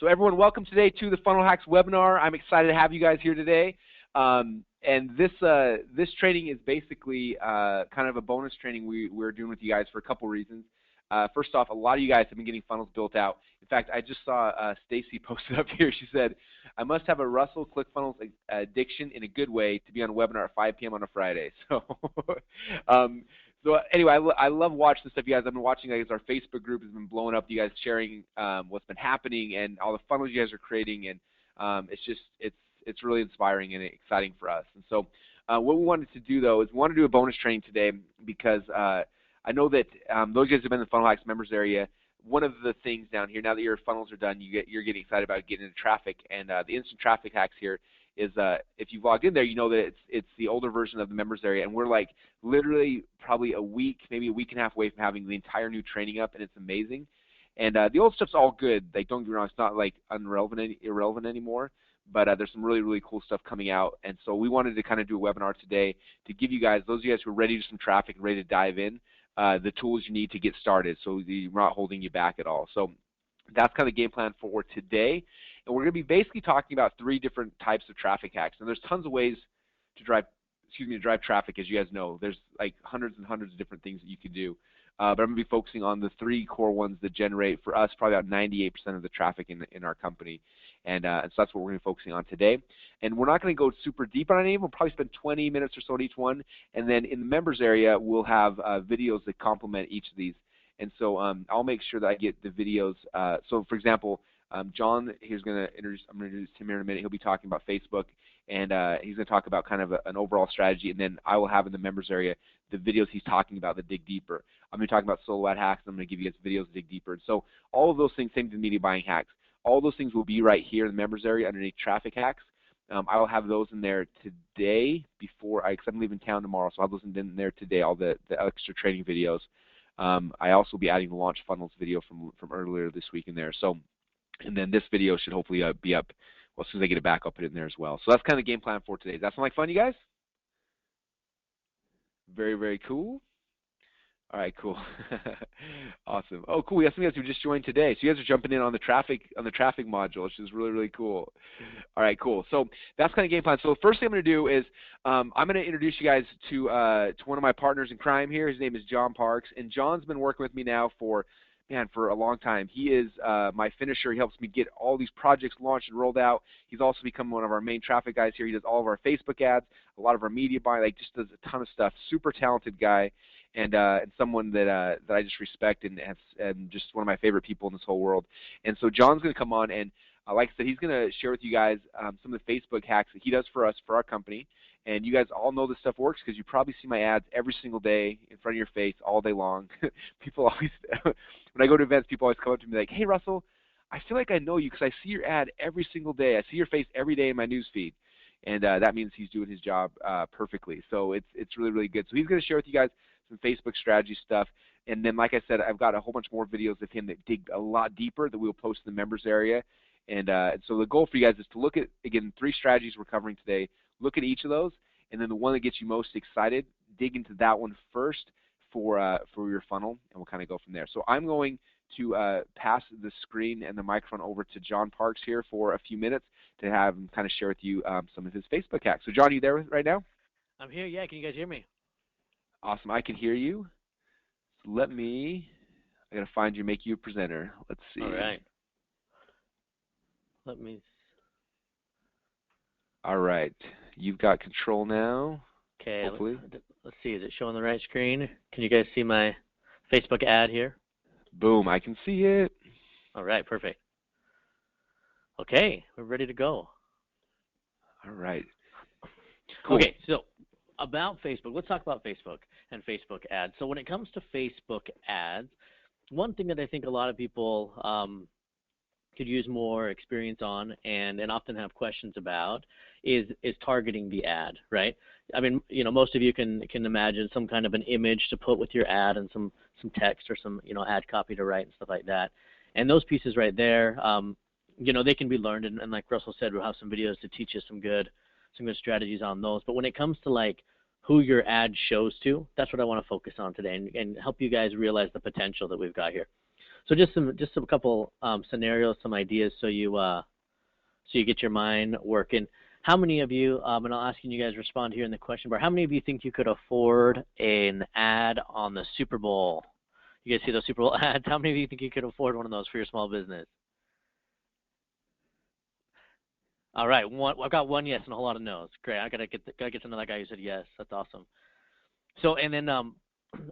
So everyone, welcome today to the Funnel Hacks webinar. I'm excited to have you guys here today. And this training is basically kind of a bonus training we're doing with you guys for a couple reasons. First off, a lot of you guys have been getting funnels built out. In fact, I just saw Stacy posted up here. She said, I must have a Russell ClickFunnels addiction in a good way to be on a webinar at 5 p.m. on a Friday. So, so anyway, I love watching this stuff, you guys. I've been watching, like, our Facebook group has been blowing up, you guys sharing what's been happening and all the funnels you guys are creating, and it's really inspiring and exciting for us. And so what we wanted to do, though, is we want to do a bonus training today because I know that those guys who have been in the Funnel Hacks members area, one of the things down here, now that your funnels are done, you're getting excited about getting into traffic. And the instant traffic hacks here is if you've logged in there, you know that it's the older version of the members area. And we're like literally probably a week, maybe a week and a half away from having the entire new training up, and it's amazing. And the old stuff's all good. Like, don't get me wrong, it's not like irrelevant anymore. But there's some really, really cool stuff coming out. And so we wanted to kind of do a webinar today to give you guys, those of you guys who are ready to do some traffic and ready to dive in, the tools you need to get started, so we're not holding you back at all. So that's kind of the game plan for today. And we're going to be basically talking about 3 different types of traffic hacks. And there's tons of ways to drive traffic, as you guys know. There's like hundreds and hundreds of different things that you can do. But I'm going to be focusing on the 3 core ones that generate, for us, probably about 98% of the traffic in our company. And so that's what we're going to be focusing on today. And we're not going to go super deep on any of them. We'll probably spend 20 minutes or so on each one. And then in the members area, we'll have videos that complement each of these. And so I'll make sure that I get the videos. So, for example, John, I'm going to introduce him here in a minute. He'll be talking about Facebook. And he's going to talk about kind of an overall strategy. And then I will have in the members area the videos he's talking about that dig deeper. I'm going to talk about solo ad hacks. I'm going to give you guys videos that dig deeper. And so all of those things, same to the media buying hacks. All those things will be right here in the members area underneath traffic hacks. I will have those in there today because I'm leaving town tomorrow, so I'll have those in there today, all the extra training videos. I also will be adding the launch funnels video from earlier this week in there. So, and then this video should hopefully be up. Well, as soon as I get it back, I'll put it in there as well. So that's kind of the game plan for today. Does that sound like fun, you guys? Very, very cool. All right, cool. Awesome. Oh, cool. We have some guys who just joined today. So you guys are jumping in on the traffic module, which is really, really cool. All right, cool. So that's kind of game plan. So the first thing I'm going to do is I'm going to introduce you guys to one of my partners in crime here. His name is John Parks, and John's been working with me now for a long time. He is my finisher. He helps me get all these projects launched and rolled out. He's also become one of our main traffic guys here. He does all of our Facebook ads, a lot of our media buying, like just does a ton of stuff. Super talented guy. And someone that I just respect and just one of my favorite people in this whole world. And so John's going to come on and, like I said, he's going to share with you guys some of the Facebook hacks that he does for us, for our company. And you guys all know this stuff works because you probably see my ads every single day in front of your face all day long. People always, when I go to events, people always come up to me like, hey, Russell, I feel like I know you because I see your ad every single day. I see your face every day in my news feed. And that means he's doing his job perfectly. So it's really, really good. So he's going to share with you guys some Facebook strategy stuff. And then, like I said, I've got a whole bunch more videos of him that dig a lot deeper that we'll post in the members area. And so the goal for you guys is to look at, again, 3 strategies we're covering today. Look at each of those, and then the one that gets you most excited, dig into that one first for your funnel, and we'll kind of go from there. So I'm going to pass the screen and the microphone over to John Parks here for a few minutes to have him kind of share with you some of his Facebook hacks. So John, are you there right now? I'm here, yeah. Can you guys hear me? Awesome, I can hear you. So I got to find you, make you a presenter. Let's see. All right. All right, you've got control now. Okay, hopefully. let's see, is it showing the right screen? Can you guys see my Facebook ad here? Boom, I can see it. All right, perfect. Okay, we're ready to go. All right. Cool. Okay, so about Facebook, let's talk about Facebook and Facebook ads. So when it comes to Facebook ads, one thing that I think a lot of people could use more experience on and often have questions about is targeting the ad, right? I mean, you know, most of you can imagine some kind of an image to put with your ad and some text or some, you know, ad copy to write and stuff like that. And those pieces right there, you know, they can be learned. And like Russell said, we'll have some videos to teach you some good strategies on those. But when it comes to like who your ad shows to, that's what I want to focus on today and help you guys realize the potential that we've got here. So just a couple scenarios, some ideas, so you get your mind working. How many of you, and I'll ask you guys to respond here in the question bar, how many of you think you could afford an ad on the Super Bowl? You guys see those Super Bowl ads? How many of you think you could afford one of those for your small business? All right, I've got one yes and a whole lot of no's. Great, I gotta get to know that guy who said yes. That's awesome. So, and then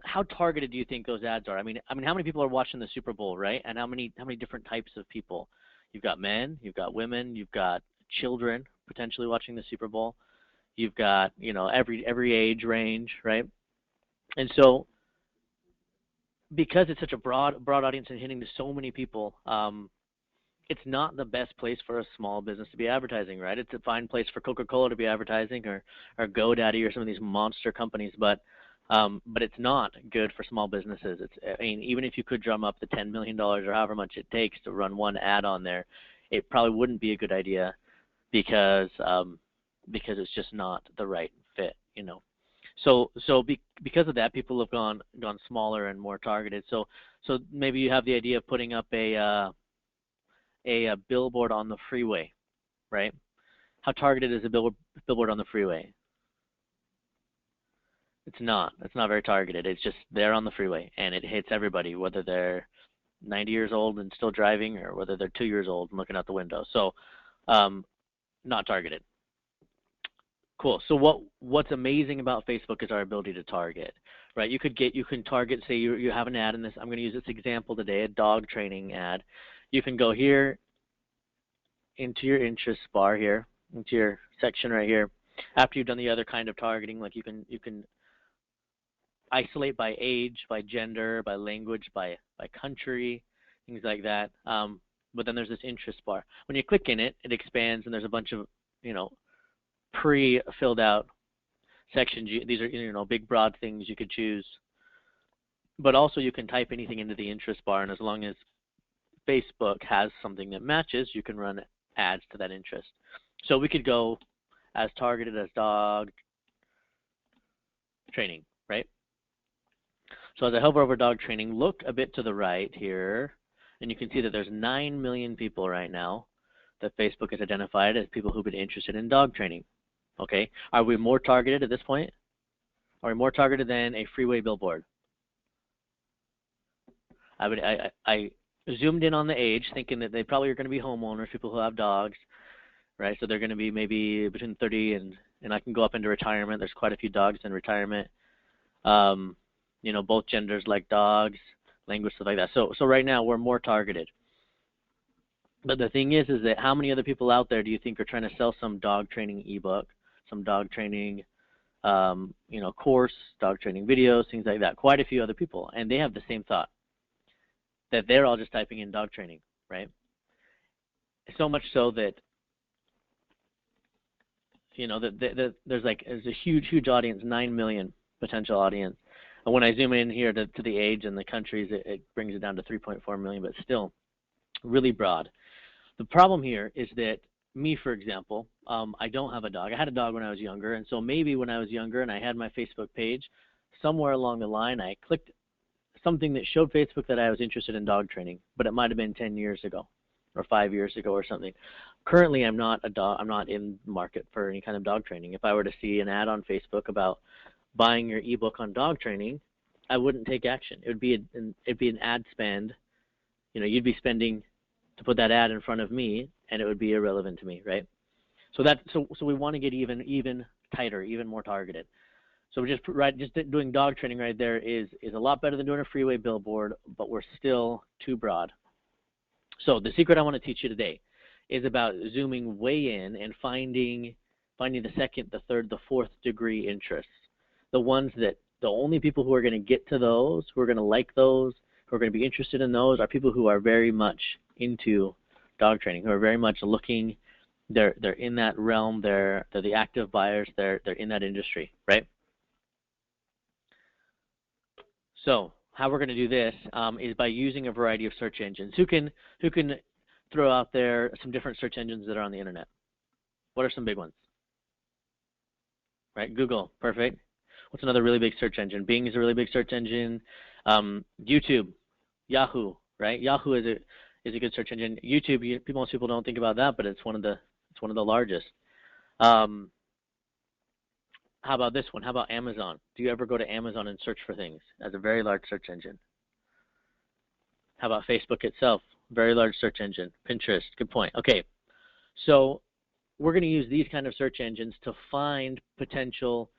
how targeted do you think those ads are? I mean, how many people are watching the Super Bowl, right? And how many different types of people? You've got men, you've got women, you've got children potentially watching the Super Bowl. You've got, you know, every age range, right? And so, because it's such a broad audience and hitting to so many people, it's not the best place for a small business to be advertising, right? It's a fine place for Coca-Cola to be advertising, or GoDaddy, or some of these monster companies, but it's not good for small businesses. I mean, even if you could drum up the $10 million or however much it takes to run one ad on there, it probably wouldn't be a good idea because it's just not the right fit, you know. So because of that, people have gone smaller and more targeted. So maybe you have the idea of putting up a billboard on the freeway, right? How targeted is a billboard on the freeway? It's not very targeted. It's just there on the freeway, and it hits everybody, whether they're 90 years old and still driving, or whether they're 2 years old and looking out the window. So not targeted. Cool. So what's amazing about Facebook is our ability to target, right? You can target, say you have an ad in this. I'm going to use this example today, a dog training ad. You can go here into your interest bar here, into your section right here. After you've done the other kind of targeting, like you can isolate by age, by gender, by language, by country, things like that. But then there's this interest bar. When you click in it, it expands, and there's a bunch of, you know, pre-filled out sections. These are, you know, big broad things you could choose. But also you can type anything into the interest bar, and as long as Facebook has something that matches, you can run ads to that interest. So we could go as targeted as dog training, right? So as I hover over dog training, look a bit to the right here, and you can see that there's 9 million people right now that Facebook has identified as people who've been interested in dog training. Okay, are we more targeted at this point? Are we more targeted than a freeway billboard? I zoomed in on the age, thinking that they probably are going to be homeowners, people who have dogs, right? So they're going to be maybe between 30 and I can go up into retirement. There's quite a few dogs in retirement. You know, both genders like dogs, language, stuff like that. So right now we're more targeted. But the thing is that how many other people out there do you think are trying to sell some dog training ebook, some dog training, you know, course, dog training videos, things like that? Quite a few other people, and they have the same thought, that they're all just typing in dog training, right? So much so that, you know, that there's a huge audience, 9 million potential audience. And when I zoom in here to the age and the countries, it brings it down to 3.4 million, but still really broad. The problem here is that me, for example, I don't have a dog. I had a dog when I was younger, and so maybe when I was younger and I had my Facebook page, somewhere along the line I clicked something that showed Facebook that I was interested in dog training, but it might have been 10 years ago or 5 years ago or something. Currently, I'm not in the market for any kind of dog training. If I were to see an ad on Facebook about buying your ebook on dog training, I wouldn't take action. It'd be an ad spend. You know, you'd be spending to put that ad in front of me, and it would be irrelevant to me, right? So we want to get even tighter, even more targeted. So just doing dog training right there is a lot better than doing a freeway billboard, but we're still too broad. So the secret I want to teach you today is about zooming way in and finding the second, the third, the fourth degree interests. The ones that the only people who are going to get to those, who are going to like those, who are going to be interested in those, are people who are very much into dog training, who are very much looking. They're in that realm. They're the active buyers. They're in that industry, right? So how we're going to do this is by using a variety of search engines. Who can throw out there some different search engines that are on the internet? What are some big ones? Right, Google, perfect. What's another really big search engine? Bing is a really big search engine. YouTube, Yahoo, right? Yahoo is a good search engine. YouTube, most people don't think about that, but it's one of the largest. How about this one? How about Amazon? Do you ever go to Amazon and search for things? As a very large search engine. How about Facebook itself? Very large search engine. Pinterest, good point. Okay, so we're going to use these kind of search engines to find potential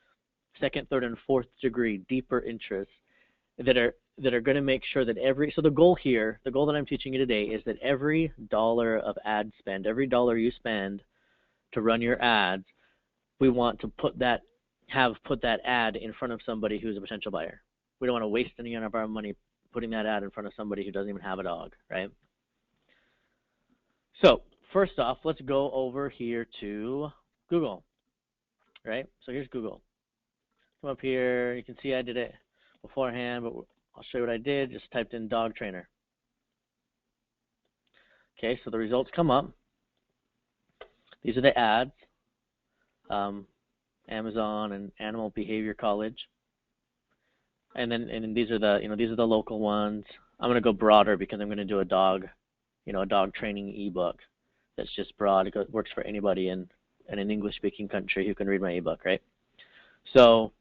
second, third, and fourth degree deeper interests that are going to make sure that so the goal here, the goal that I'm teaching you today is that every dollar of ad spend, every dollar you spend to run your ads, we want to put that ad in front of somebody who's a potential buyer. We don't want to waste any of our money putting that ad in front of somebody who doesn't even have a dog, right? So first off, let's go over here to Google, right? So here's Google. Come up here. You can see I did it beforehand, but I'll show you what I did. Just typed in dog trainer. Okay, so the results come up. These are the ads. Amazon and Animal Behavior College. And then these are the local ones. I'm going to go broader because I'm going to do a dog training ebook that's just broad. It works for anybody in an English-speaking country who can read my ebook, right? So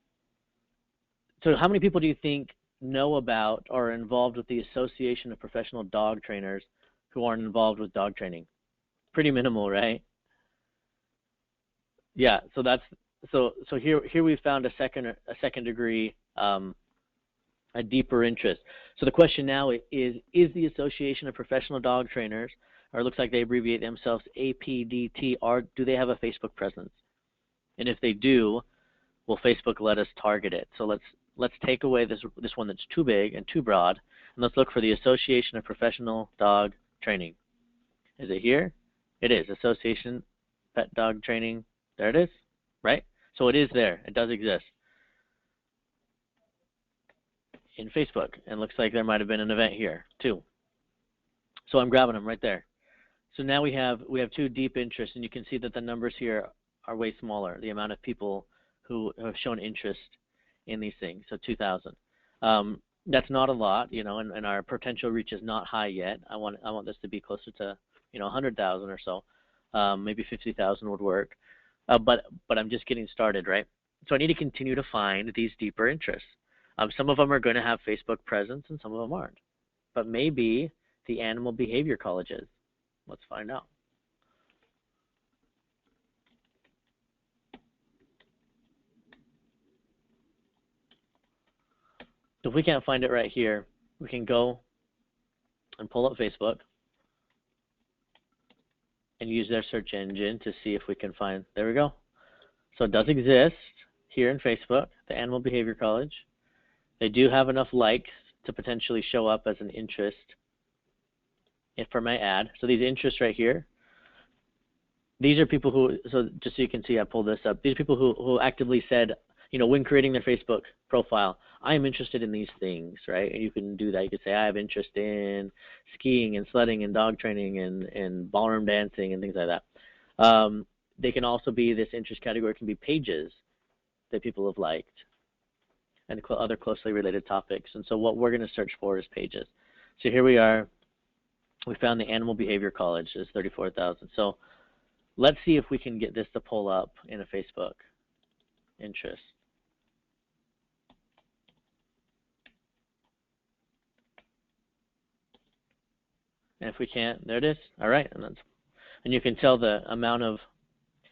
how many people do you think know about or are involved with the Association of Professional Dog Trainers who aren't involved with dog training? Pretty minimal, right? Yeah. So here we found a second degree, a deeper interest. So the question now is the Association of Professional Dog Trainers, or it looks like they abbreviate themselves APDT, or do they have a Facebook presence? And if they do, will Facebook let us target it? So let's take away this one that's too big and too broad, and let's look for the Association of Professional Dog Training. Is it here? It is. Association Pet Dog Training. There it is, right? So it is there. It does exist in Facebook, and looks like there might have been an event here too. So I'm grabbing them right there. So now we have two deep interests, and you can see that the numbers here are way smaller. The amount of people who have shown interest in these things. So 2,000. That's not a lot, and our potential reach is not high yet. I want this to be closer to 100,000 or so. Maybe 50,000 would work. But I'm just getting started, right? So I need to continue to find these deeper interests. Some of them are going to have Facebook presence, and some of them aren't. But maybe the Animal Behavior Colleges. Let's find out. So if we can't find it right here, we can go and pull up Facebook and use their search engine to see if we can find. There we go. So it does exist here in Facebook, the Animal Behavior College. They do have enough likes to potentially show up as an interest for my ad. So these interests right here, these are people who, so just so you can see, I pulled this up. These are people who actively said, when creating their Facebook profile, I am interested in these things, right? And you can do that. You could say, I have interest in skiing and sledding and dog training and ballroom dancing and things like that. They can also be, this interest category can be pages that people have liked and other closely related topics. And so what we're going to search for is pages. So here we are. We found the Animal Behavior College is 34,000. So let's see if we can get this to pull up in a Facebook interest. And if we can't, there it is. All right, and you can tell the amount of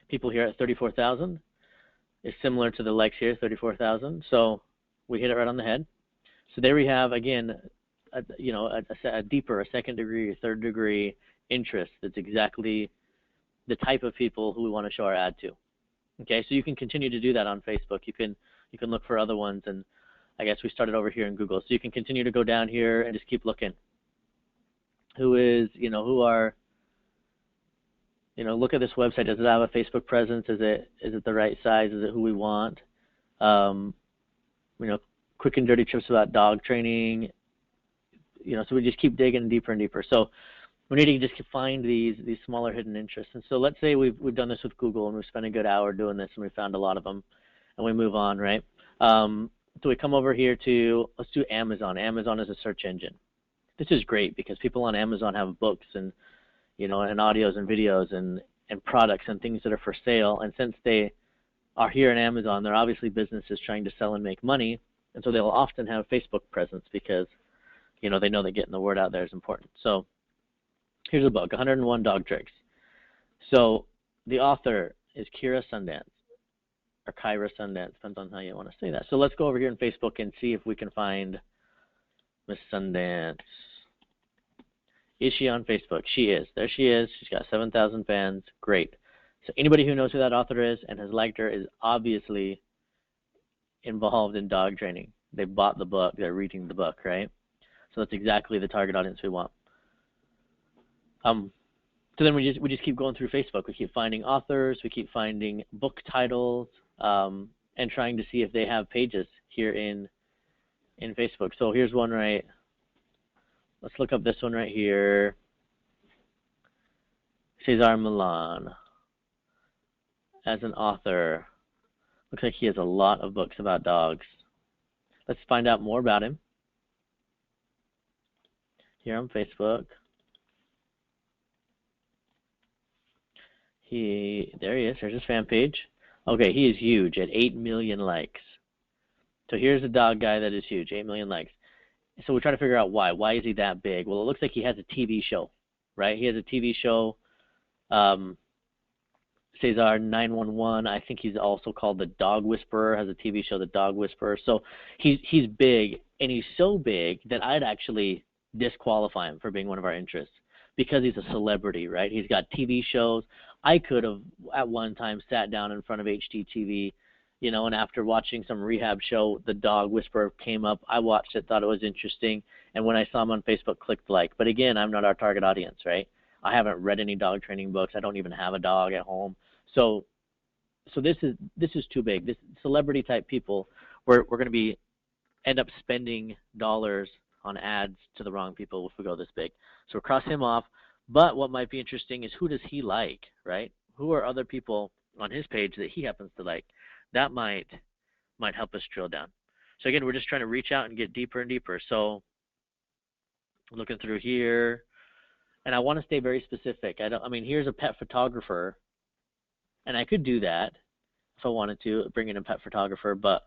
people here at 34,000 is similar to the likes here, 34,000. So we hit it right on the head. So there we have, again, a deeper, a second degree, a third degree interest. That's exactly the type of people who we want to show our ad to. Okay, so you can continue to do that on Facebook. You can look for other ones, and I guess we started over here in Google. So you can continue to go down here and just keep looking. Who are, look at this website. Does it have a Facebook presence? Is it the right size? Is it who we want? Quick and dirty tips about dog training. So we just keep digging deeper and deeper. So we need to just find these smaller hidden interests. And so let's say we've done this with Google and we've spent a good hour doing this and we found a lot of them, and we move on, right? So we come over here to, let's do Amazon. Amazon is a search engine. this is great because people on Amazon have books and, you know, and audios and videos and products and things that are for sale. And since they are here in Amazon, they're obviously businesses trying to sell and make money. And so they'll often have Facebook presence because, you know, they know that getting the word out there is important. So here's a book, 101 Dog Tricks. So the author is Kyra Sundance, or Kyra Sundance, depends on how you want to say that. So let's go over here in Facebook and see if we can find Miss Sundance. Is she on Facebook? She is. There she is. She's got 7,000 fans. Great. So anybody who knows who that author is and has liked her is obviously involved in dog training. They bought the book. They're reading the book, right? So that's exactly the target audience we want. So then we just keep going through Facebook. We keep finding authors. We keep finding book titles, and trying to see if they have pages here in Facebook. So here's one right. Let's look up this one right here. Cesar Millan. As an author, looks like he has a lot of books about dogs. Let's find out more about him here on Facebook. There he is. There's his fan page. Okay, he is huge at 8 million likes. So here's a dog guy that is huge, 8 million likes. So we're trying to figure out why. Why is he that big? Well, it looks like he has a TV show, right? He has a TV show, Cesar 911. I think he's also called The Dog Whisperer, has a TV show, The Dog Whisperer. So he's big, and he's so big that I'd actually disqualify him for being one of our interests because he's a celebrity, right? He's got TV shows. I could have at one time sat down in front of HDTV, you know, and after watching some rehab show, The Dog Whisperer came up. I watched it, thought it was interesting, and when I saw him on Facebook, clicked like. But again, I'm not our target audience, right? I haven't read any dog training books. I don't even have a dog at home. So this is too big. This celebrity type people, we're going to end up spending dollars on ads to the wrong people if we go this big. So we'll cross him off. But what might be interesting is who does he like, right? Who are other people on his page that he happens to like? That might help us drill down. So again, we're just trying to reach out and get deeper and deeper. So looking through here, and I want to stay very specific. I mean, here's a pet photographer, and I could do that if I wanted to, bring in a pet photographer, but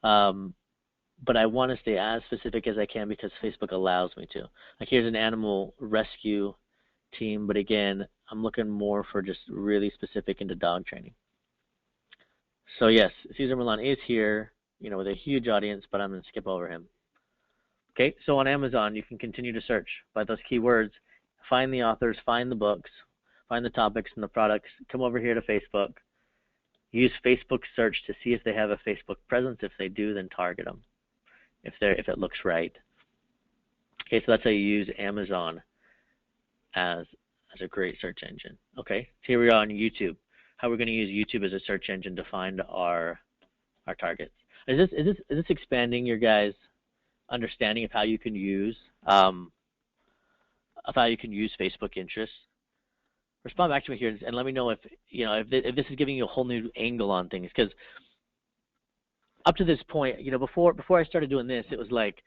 I want to stay as specific as I can because Facebook allows me to. Like here's an animal rescue team, but again, I'm looking more for just really specific into dog training. So yes, Cesar Millan is here, you know, with a huge audience, but I'm going to skip over him. Okay, so on Amazon, you can continue to search by those keywords, find the authors, find the books, find the topics and the products, come over here to Facebook, use Facebook search to see if they have a Facebook presence. If they do, then target them if it looks right. Okay, so that's how you use Amazon as a great search engine. Okay, so here we are on YouTube. How we're going to use YouTube as a search engine to find our targets. Is this expanding your guys' understanding of how you can use Facebook interests? Respond back to me here and let me know if this is giving you a whole new angle on things, because up to this point, you know, before I started doing this, it was like,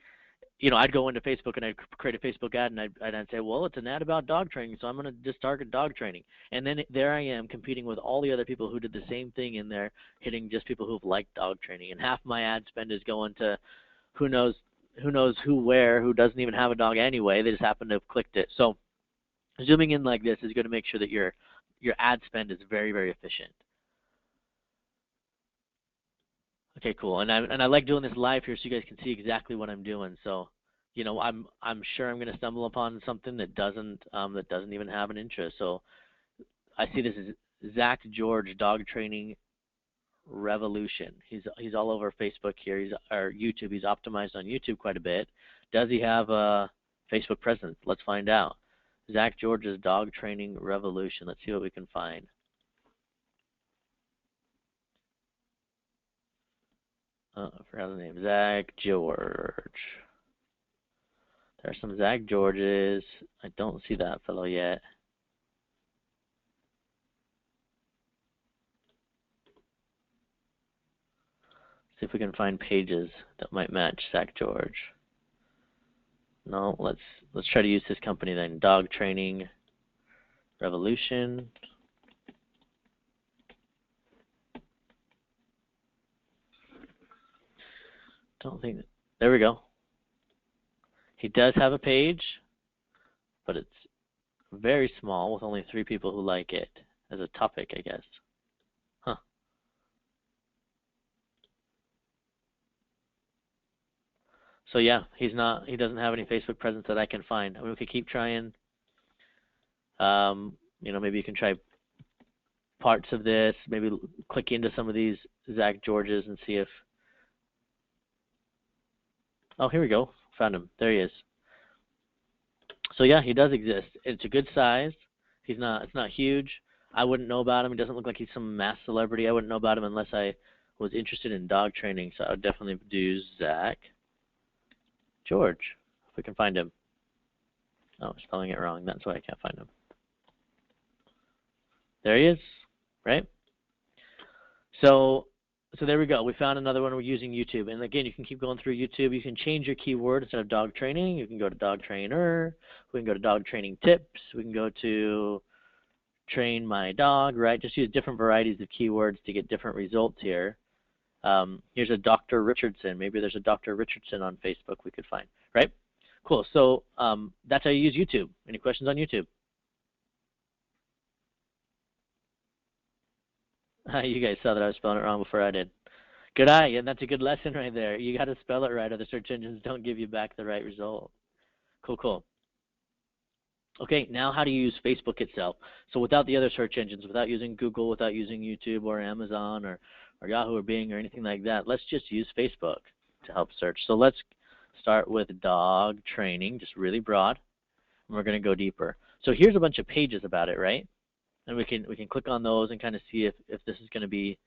you know, I'd go into Facebook and I'd create a Facebook ad and I'd say, well, it's an ad about dog training, so I'm going to just target dog training. And then there I am competing with all the other people who did the same thing in there, hitting just people who've liked dog training. And half my ad spend is going to who knows who doesn't even have a dog anyway. They just happen to have clicked it. So zooming in like this is going to make sure that your ad spend is very, very efficient. Okay, cool. And I like doing this live here so you guys can see exactly what I'm doing. So, you know, I'm sure I'm going to stumble upon something that doesn't even have an interest. So I see this as Zach George Dog Training Revolution. He's all over Facebook here. Or YouTube. He's optimized on YouTube quite a bit. Does he have a Facebook presence? Let's find out. Zach George's Dog Training Revolution. Let's see what we can find. I forgot the name. Zach George. There are some Zach Georges. I don't see that fellow yet. See if we can find pages that might match Zach George. No, let's try to use this company then. Dog Training Revolution. Don't think that, there we go. He does have a page, but it's very small with only 3 people who like it as a topic, I guess. Huh. So yeah, he doesn't have any Facebook presence that I can find. I mean, we could keep trying. You know, maybe you can try parts of this, maybe click into some of these Zach Georges and see if, oh, here we go. Found him. There he is. So yeah, he does exist. It's a good size. It's not huge. I wouldn't know about him. He doesn't look like he's some mass celebrity. I wouldn't know about him unless I was interested in dog training. So I would definitely do Zach George, if we can find him. Oh, I'm spelling it wrong. That's why I can't find him. There he is, right? So there we go. We found another one. We're using YouTube. And again, you can keep going through YouTube. You can change your keyword instead of dog training. You can go to dog trainer. We can go to dog training tips. We can go to train my dog, right? Just use different varieties of keywords to get different results here. Here's a Dr. Richardson. Maybe there's a Dr. Richardson on Facebook we could find, right? Cool. So that's how you use YouTube. Any questions on YouTube? You guys saw that I was spelling it wrong before I did. Good eye, and that's a good lesson right there. You got to spell it right or the search engines don't give you back the right result. Cool, cool. Okay, now how do you use Facebook itself? So without the other search engines, without using Google, without using YouTube or Amazon or Yahoo or Bing or anything like that, let's just use Facebook to help search. So let's start with dog training, just really broad, and we're going to go deeper. So here's a bunch of pages about it, right? And we can click on those and kind of see if this is going to be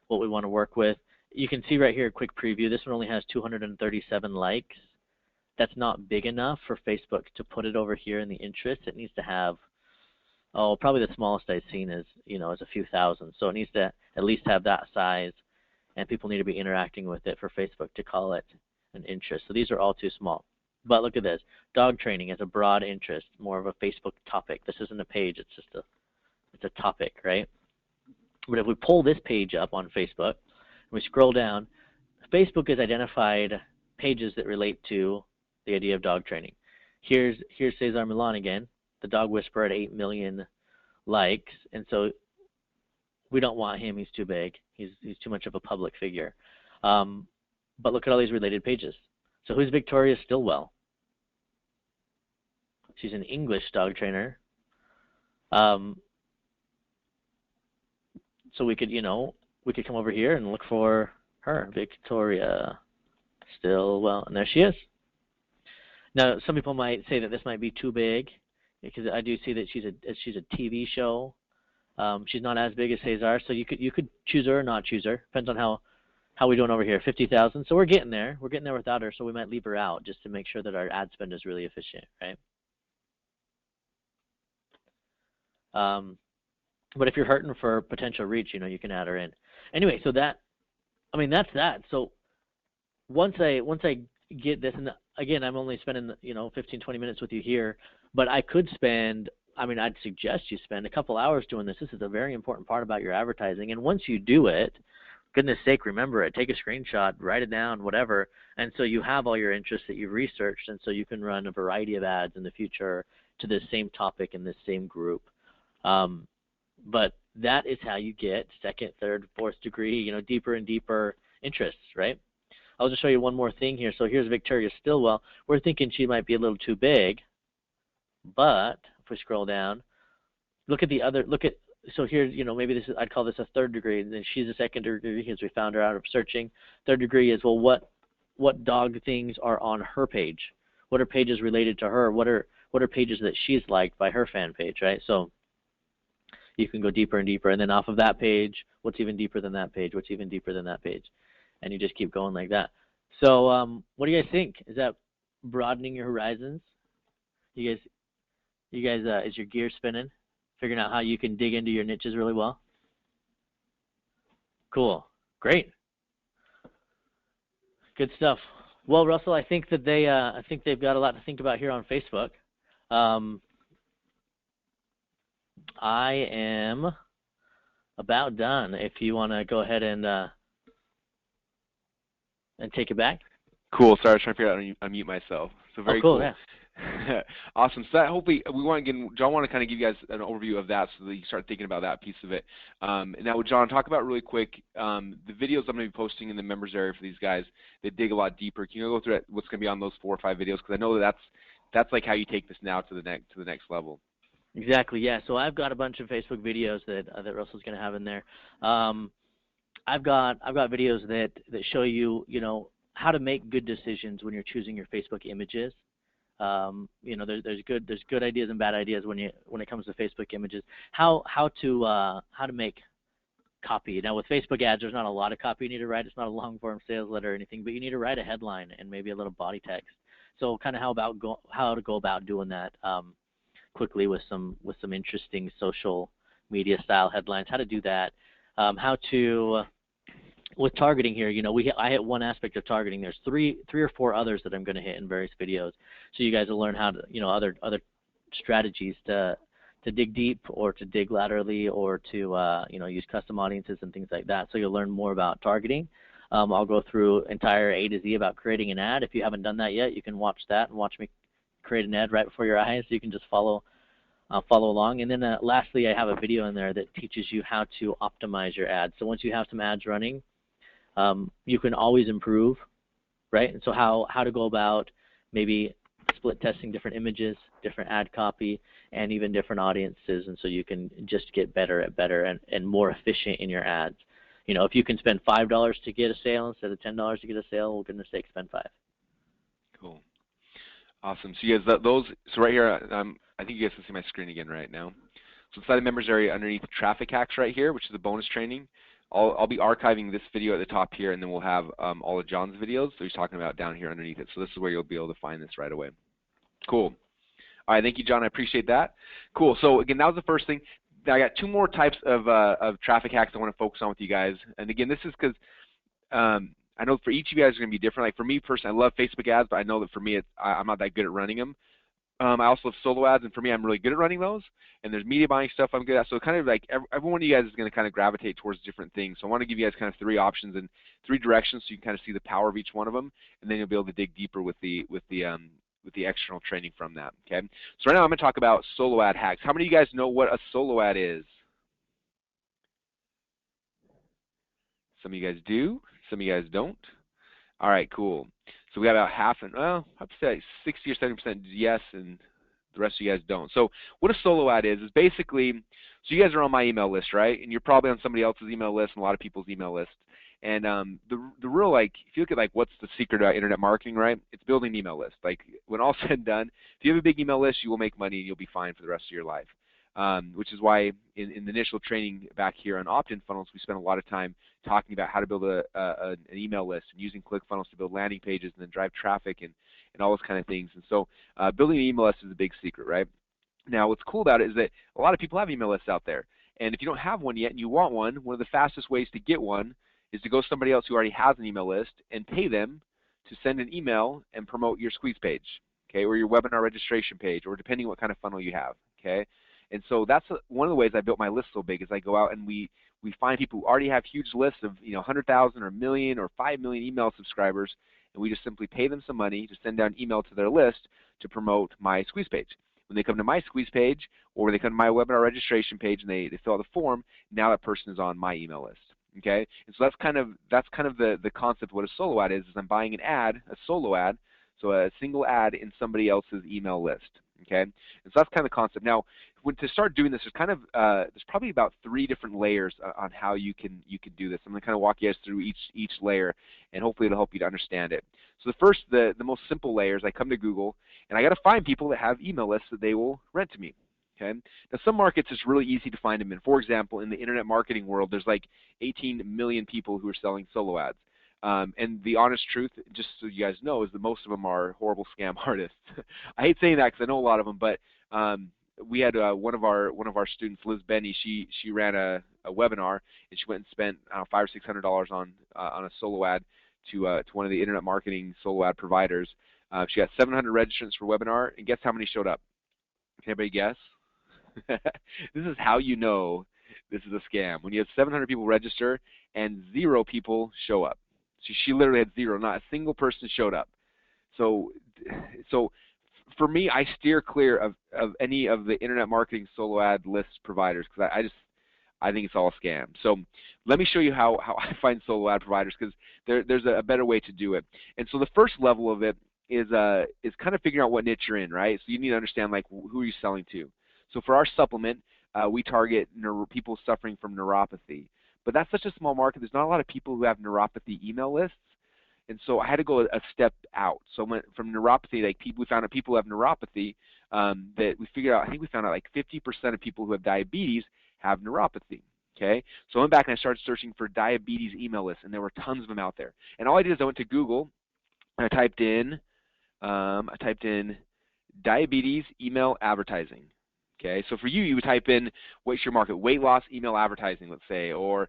what we want to work with. You can see right here a quick preview. This one only has 237 likes. That's not big enough for Facebook to put it over here in the interest. It needs to have, oh, probably the smallest I've seen is, is a few thousand. So it needs to at least have that size, and people need to be interacting with it for Facebook to call it an interest. So these are all too small. But look at this. Dog training is a broad interest, more of a Facebook topic. This isn't a page. It's just it's a topic, right? But if we pull this page up on Facebook, and we scroll down, Facebook has identified pages that relate to the idea of dog training. Here's Cesar Millan again, the dog whisperer at 8 million likes, and so we don't want him. He's too big. He's too much of a public figure. But look at all these related pages. So who's Victoria Stilwell? She's an English dog trainer. So we could, we could come over here and look for her, Victoria Stilwell, and there she is. Now, some people might say that this might be too big, because I do see that she's a TV show. She's not as big as Cesar, so you could choose her or not choose her. Depends on how we're doing over here. 50,000. So we're getting there. We're getting there without her, so we might leave her out just to make sure that our ad spend is really efficient, right? But if you're hurting for potential reach, you can add her in. Anyway, so that's that. So once I get this, and again, I'm only spending 15, 20 minutes with you here, but I could spend, I'd suggest you spend a couple hours doing this. This is a very important part about your advertising. And once you do it, goodness sake, remember it. Take a screenshot, write it down, whatever. And so you have all your interests that you've researched, and so you can run a variety of ads in the future to this same topic in this same group. But that is how you get second, third, fourth degree, deeper and deeper interests, right? I'll just show you one more thing here. So here's Victoria Stilwell. We're thinking she might be a little too big, but if we scroll down, look at the other, so here's, maybe this is, I'd call this a third degree, and then she's a second degree because we found her out of searching. Third degree is, well, what dog things are on her page? What are pages related to her? What are pages that she's liked by her fan page, right? So you can go deeper and deeper, and then off of that page, what's even deeper than that page? What's even deeper than that page? And you just keep going like that. So what do you guys think? Is that broadening your horizons? You guys, is your gear spinning? Figuring out how you can dig into your niches really well? Cool. Great. Good stuff. Well, Russell, I think that I think they've got a lot to think about here on Facebook. Um, I am about done. If you want to go ahead and take it back. Cool. Sorry, I was trying to figure out how to unmute myself. So Oh, very cool. cool. Yeah. Awesome. So that hopefully we want to get John want to kind of give you guys an overview of that so that you start thinking about that piece of it. Now, John, talk about really quick the videos I'm going to be posting in the members area for these guys. They dig a lot deeper. Can you go through what's going to be on those 4 or 5 videos? Because I know that's like how you take this now to the next level. Exactly. Yeah. So I've got a bunch of Facebook videos that Russell's going to have in there. I've got videos that show you how to make good decisions when you're choosing your Facebook images. There's good ideas and bad ideas when it comes to Facebook images. How to make copy. Now with Facebook ads, there's not a lot of copy you need to write. It's not a long form sales letter or anything, but you need to write a headline and maybe a little body text. So kind of how to go about doing that quickly with some interesting social media style headlines. How to do that. How to with targeting here, I hit one aspect of targeting. There's three or four others that I'm going to hit in various videos, so you guys will learn how to, other strategies to dig deep or to dig laterally or to, use custom audiences and things like that. So you'll learn more about targeting. I'll go through entire A to Z about creating an ad. If you haven't done that yet, you can watch that and watch me create an ad right before your eyes, so you can just follow along. And then lastly, I have a video in there that teaches you how to optimize your ads. So once you have some ads running, you can always improve, right? And so how to go about maybe split testing different images, different ad copy, and even different audiences, and so you can just get better and more efficient in your ads. If you can spend $5 to get a sale instead of $10 to get a sale, well, goodness sake, spend 5. Cool. Awesome. So you guys, so right here, I think you guys can see my screen again right now. So inside the members area underneath traffic hacks right here, which is a bonus training, I'll be archiving this video at the top here, and then we'll have all of John's videos. So he's talking about down here underneath it. So this is where you'll be able to find this right away. Cool. All right, thank you, John. I appreciate that. Cool. So again, that was the first thing. Now I got 2 more types of traffic hacks I want to focus on with you guys. And again, this is because I know for each of you guys it's going to be different. Like for me personally, I love Facebook ads, but I know that for me, I'm not that good at running them. I also have solo ads, and for me, I'm really good at running those. And there's media buying stuff I'm good at. So kind of like every one of you guys is going to kind of gravitate towards different things. So I want to give you guys kind of 3 options and 3 directions, so you can kind of see the power of each one of them, and then you'll be able to dig deeper with the external training from that. Okay. So right now I'm going to talk about solo ad hacks. How many of you guys know what a solo ad is? Some of you guys do. Some of you guys don't. All right, cool. So we got about half, and well, I'd say 60 or 70% yes, and the rest of you guys don't. So what a solo ad is basically, so you guys are on my email list, right? And you're probably on somebody else's email list and a lot of people's email lists. And the real, like, if you look at like what's the secret about internet marketing, right? It's building an email list. Like when all's said and done, if you have a big email list, you will make money and you'll be fine for the rest of your life. Which is why in the initial training back here on opt-in funnels, we spent a lot of time talking about how to build an email list and using ClickFunnels to build landing pages and then drive traffic and all those kind of things. And so building an email list is a big secret, right? Now, what's cool about it is that a lot of people have email lists out there. And if you don't have one yet and you want one of the fastest ways to get one is to go to somebody else who already has an email list and pay them to send an email and promote your squeeze page, okay, or your webinar registration page, or depending what kind of funnel you have, okay? And so that's one of the ways I built my list so big is I go out and we find people who already have huge lists of 100,000 or a million or 5 million email subscribers, and we just simply pay them some money to send down email to their list to promote my squeeze page. When they come to my squeeze page or they come to my webinar registration page and they fill out the form, now that person is on my email list. Okay, and so that's kind of the concept of what a solo ad is I'm buying an ad, a solo ad, so a single ad in somebody else's email list. Okay, and so that's kind of the concept. Now, to start doing this, there's probably about 3 different layers on how you can do this. I'm going to kind of walk you guys through each layer, and hopefully it'll help you to understand it. So the most simple layer is I come to Google, and I got to find people that have email lists that they will rent to me. Okay. Now, some markets it's really easy to find them in. For example, in the internet marketing world, there's like 18 million people who are selling solo ads. And the honest truth, just so you guys know, is that most of them are horrible scam artists. I hate saying that because I know a lot of them, but we had one of our students, Liz Benny. She ran a webinar and she went and spent $500 or $600 on a solo ad to one of the internet marketing solo ad providers. She got 700 registrants for webinar, and guess how many showed up? Can anybody guess? This is how you know this is a scam. When you have 700 people register and 0 people show up. She literally had 0. Not a single person showed up. So for me, I steer clear of any of the internet marketing solo ad list providers because I think it's all a scam. So let me show you how I find solo ad providers because there's a better way to do it. And so the first level of it is kind of figuring out what niche you're in, right? So you need to understand like who are you selling to. So for our supplement, we target people suffering from neuropathy. But that's such a small market. There's not a lot of people who have neuropathy email lists. And so I had to go a step out. So from neuropathy, like we found out people who have neuropathy, that we figured out, I think we found out like 50% of people who have diabetes have neuropathy. Okay, so I went back and I started searching for diabetes email lists, and there were tons of them out there. And all I did is I went to Google and I typed in diabetes email advertising. Okay, so for you, you would type in what's your market, weight loss email advertising, let's say, or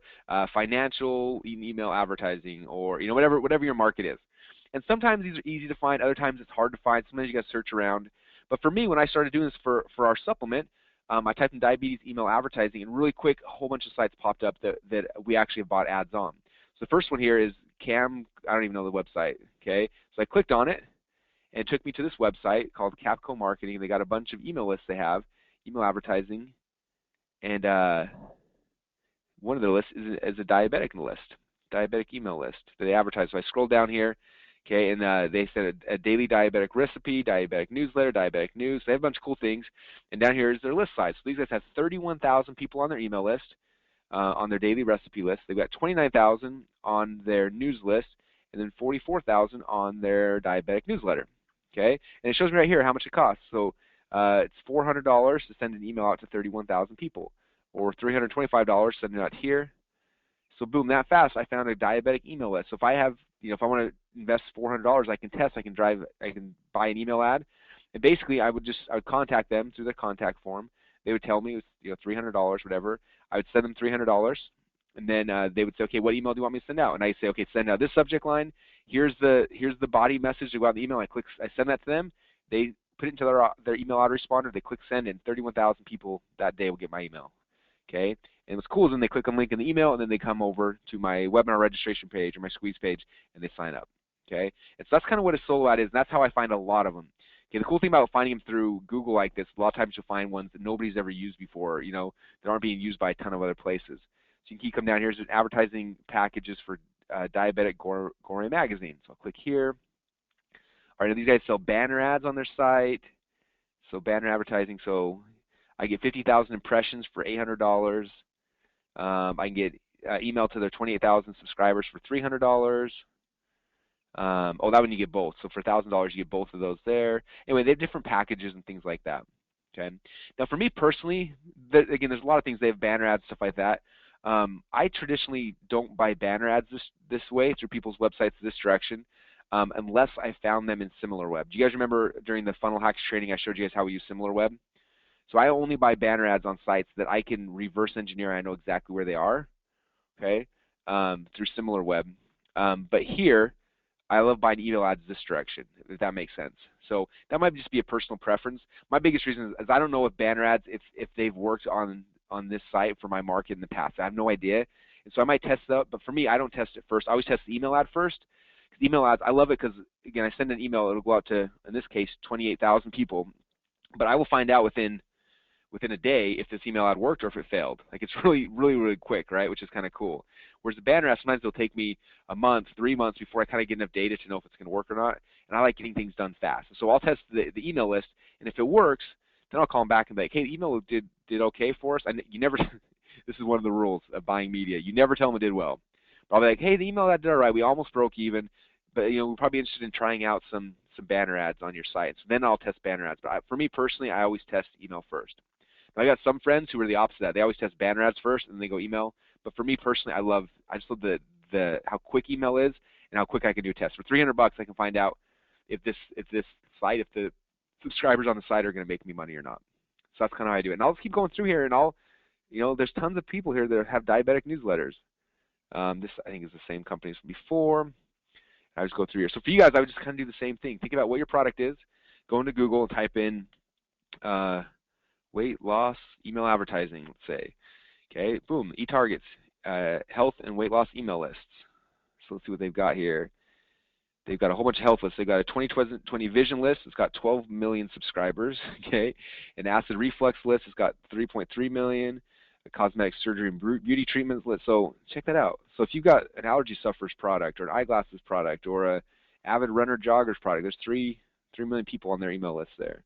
financial email advertising, or whatever your market is. And sometimes these are easy to find, other times it's hard to find. Sometimes you got to search around. But for me, when I started doing this for our supplement, I typed in diabetes email advertising, and really quick, a whole bunch of sites popped up that we actually have bought ads on. So the first one here is Cam. I don't even know the website. Okay, so I clicked on it, and it took me to this website called Capco Marketing. They got a bunch of email lists they have. Email advertising, and one of the lists is a diabetic email list that they advertise. So I scroll down here, okay, and they said a daily diabetic recipe, diabetic newsletter, diabetic news. They have a bunch of cool things, and down here is their list size. So these guys have 31,000 people on their email list, on their daily recipe list. They've got 29,000 on their news list, and then 44,000 on their diabetic newsletter, okay? And it shows me right here how much it costs. So it's $400 to send an email out to 31,000 people, or $325 sending it out here. So boom, that fast, I found a diabetic email list. So if I have, if I want to invest $400, I can test, I can buy an email ad, and basically I would contact them through the contact form. They would tell me it was $300, whatever. I would send them $300, and then they would say, okay, what email do you want me to send out? And I say, okay, send out this subject line. Here's the body message to go out in the email. I send that to them. They put it into their email autoresponder. They click send, and 31,000 people that day will get my email. Okay, and what's cool is when they click on the link in the email, and then they come over to my webinar registration page or my squeeze page, and they sign up. Okay, and so that's kind of what a solo ad is, and that's how I find a lot of them. Okay, the cool thing about finding them through Google like this, a lot of times you'll find ones that nobody's ever used before, that aren't being used by a ton of other places. So you can come down here, here's advertising packages for Diabetic Gourmet Magazine. So I'll click here. All right, these guys sell banner ads on their site. So banner advertising, so I get 50,000 impressions for $800. I can get email to their 28,000 subscribers for $300. Oh, that one you get both. So for $1,000, you get both of those there. Anyway, they have different packages and things like that. Okay. Now, for me personally, again, there's a lot of things. They have banner ads, stuff like that. I traditionally don't buy banner ads this way through people's websites this direction, unless I found them in SimilarWeb. Do you guys remember during the Funnel Hacks training I showed you guys how we use SimilarWeb? So I only buy banner ads on sites that I can reverse engineer. I know exactly where they are, okay, through SimilarWeb. But here, I love buying email ads this direction, if that makes sense. So that might just be a personal preference. My biggest reason is I don't know if banner ads, if they've worked on this site for my market in the past. I have no idea. And so I might test it out, but for me, I don't test it first. I always test the email ad first. Because email ads, I love it because, again, I send an email, it'll go out to, in this case, 28,000 people. But I will find out within a day if this email ad worked or if it failed. Like, it's really, really, really quick, right, which is kind of cool. Whereas the banner ads, sometimes it'll take me a month, 3 months before I kind of get enough data to know if it's going to work or not. And I like getting things done fast. So I'll test the email list, and if it works, then I'll call them back and be like, hey, the email did okay for us. And you never, this is one of the rules of buying media. You never tell them it did well. But I'll be like, hey, the email ad did all right. We almost broke even, but we're probably interested in trying out some banner ads on your site. So then I'll test banner ads. But for me personally, I always test email first. Now, I got some friends who are the opposite of that. They always test banner ads first, and then they go email. But for me personally, I just love the how quick email is and how quick I can do a test. For $300, I can find out if the subscribers on the site are going to make me money or not. So that's kind of how I do it. And I'll just keep going through here, and there's tons of people here that have diabetic newsletters. This I think is the same company as before. I just go through here. So for you guys, I would just kind of do the same thing. Think about what your product is. Go into Google and type in weight loss email advertising, let's say. Okay, boom, eTargets, health and weight loss email lists. So let's see what they've got here. They've got a whole bunch of health lists. They've got a 2020 vision list. It's got 12 million subscribers. Okay, an acid reflux list. It's got 3.3 million. A cosmetic surgery and beauty treatments list. So check that out. So if you've got an allergy sufferers product or an eyeglasses product or a avid runner joggers product, there's 3 million people on their email list there.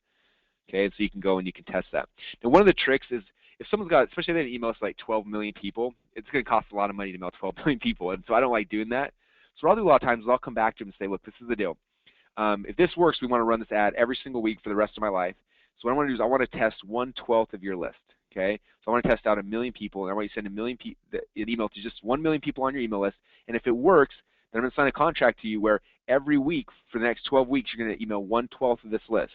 Okay, and so you can go and you can test that. Now, one of the tricks is if someone's got, especially if they have an email list like 12 million people, it's going to cost a lot of money to mail 12 million people, and so I don't like doing that. So what I'll do a lot of times is I'll come back to them and say, look, this is the deal. If this works, we want to run this ad every single week for the rest of my life. So what I want to do is I want to test 1/12 of your list. Okay, so I want to test out 1 million people, and I want you to send an email to just 1 million people on your email list. And if it works, then I'm going to sign a contract to you where every week for the next 12 weeks you're going to email 1/12 of this list.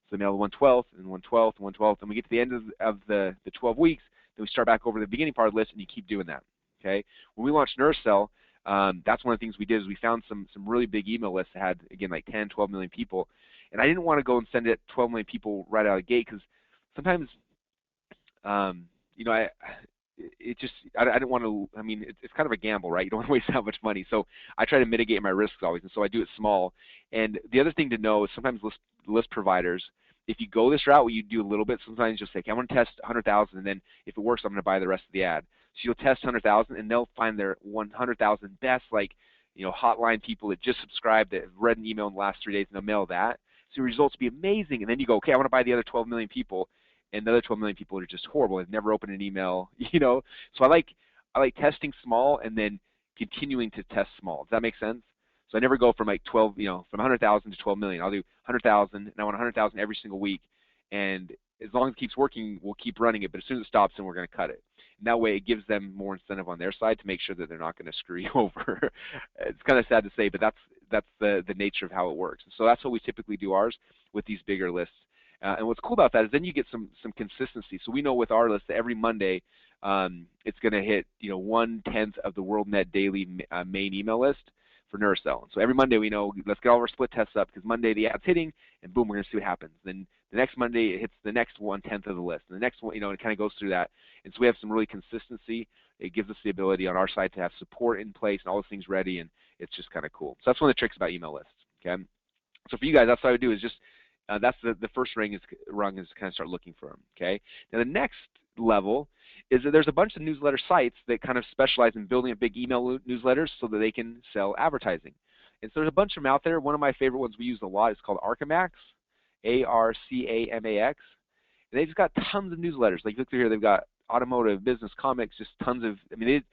So mail 1/12 and 1/12 and 1/12, and we get to the end of the 12 weeks, then we start back over the beginning part of the list, and you keep doing that. Okay, when we launched NurseCell, that's one of the things we did is we found some really big email lists that had, again, like 10, 12 million people, and I didn't want to go and send it to 12 million people right out of the gate because sometimes you know, I didn't want to. I mean, it's kind of a gamble, right? You don't want to waste that much money. So I try to mitigate my risks always, and so I do it small. And the other thing to know is sometimes list providers, if you go this route, where you do a little bit, sometimes you'll say, okay, I want to test 100,000, and then if it works, I'm going to buy the rest of the ad. So you'll test 100,000, and they'll find their 100,000 best, like, hotline people that just subscribed, that have read an email in the last 3 days, and they'll mail that. So your results will be amazing, and then you go, okay, I want to buy the other 12 million people. And the other 12 million people are just horrible. They've never opened an email, So I like testing small and then continuing to test small. Does that make sense? So I never go from like 12, from 100,000 to 12 million. I'll do 100,000, and I want 100,000 every single week. And as long as it keeps working, we'll keep running it. But as soon as it stops, then we're going to cut it. And that way, it gives them more incentive on their side to make sure that they're not going to screw you over. It's kind of sad to say, but that's the nature of how it works. So that's how we typically do ours with these bigger lists. And what's cool about that is then you get some consistency. So we know with our list that every Monday it's going to hit 1/10 of the WorldNet Daily main email list for NurseCell. So every Monday we know, let's get all of our split tests up because Monday the ad's hitting, and boom, we're going to see what happens. Then the next Monday it hits the next 1/10 of the list, and the next one, it kind of goes through that. And so we have some really consistency. It gives us the ability on our side to have support in place and all those things ready, and it's just kind of cool. So that's one of the tricks about email lists. Okay. So for you guys, that's what I would do is just that's the first rung is kind of start looking for them. Okay. Now the next level is that there's a bunch of newsletter sites that kind of specialize in building up big email newsletters so that they can sell advertising. And so there's a bunch of them out there. One of my favorite ones we use a lot is called Arcamax, ARCAMAX. And they've just got tons of newsletters. Like you look through here, they've got automotive, business, comics, just tons of. I mean,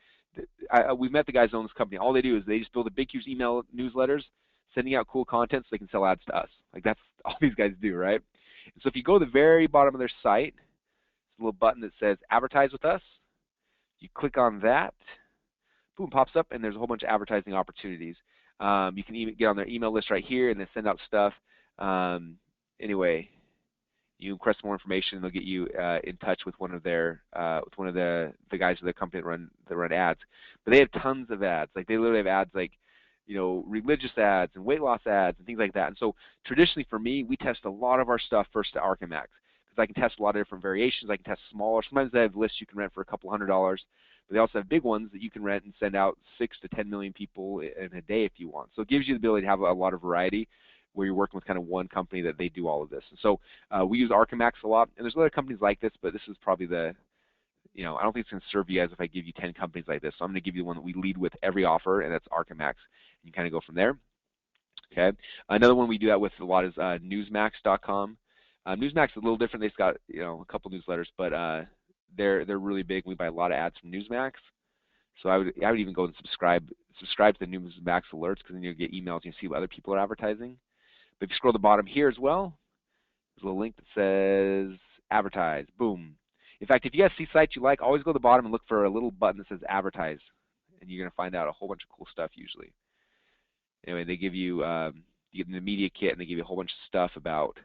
we've met the guys who own this company. All they do is they just build a big, huge email newsletters, sending out cool content so they can sell ads to us. Like that's all these guys do, right? And so if you go to the very bottom of their site, there's a little button that says Advertise with Us. You click on that, boom, pops up, and there's a whole bunch of advertising opportunities. You can even get on their email list right here and then send out stuff. Anyway, you request more information, and they'll get you in touch with one of their the guys of the company that run ads. But they have tons of ads. Like they literally have ads like religious ads and weight loss ads and things like that. And so traditionally for me, we test a lot of our stuff first to Arcamax because I can test a lot of different variations. I can test smaller. Sometimes they have lists you can rent for a couple $100s, but they also have big ones that you can rent and send out 6 to 10 million people in a day if you want. So it gives you the ability to have a lot of variety where you're working with kind of one company that they do all of this. And so we use Arcamax a lot, and there's other companies like this, but this is probably the I don't think it's going to serve you guys if I give you 10 companies like this. So I'm going to give you the one that we lead with every offer, and that's Arcamax. You kind of go from there. Okay. Another one we do that with a lot is Newsmax.com. Newsmax is a little different. They've got a couple newsletters, but they're really big. We buy a lot of ads from Newsmax. So I would even go and subscribe to the Newsmax alerts because then you get emails and you see what other people are advertising. But if you scroll to the bottom here as well, there's a little link that says Advertise. Boom. In fact, if you guys see sites you like, always go to the bottom and look for a little button that says Advertise, and you're going to find out a whole bunch of cool stuff usually. Anyway, they give you get the media kit, and they give you a whole bunch of stuff about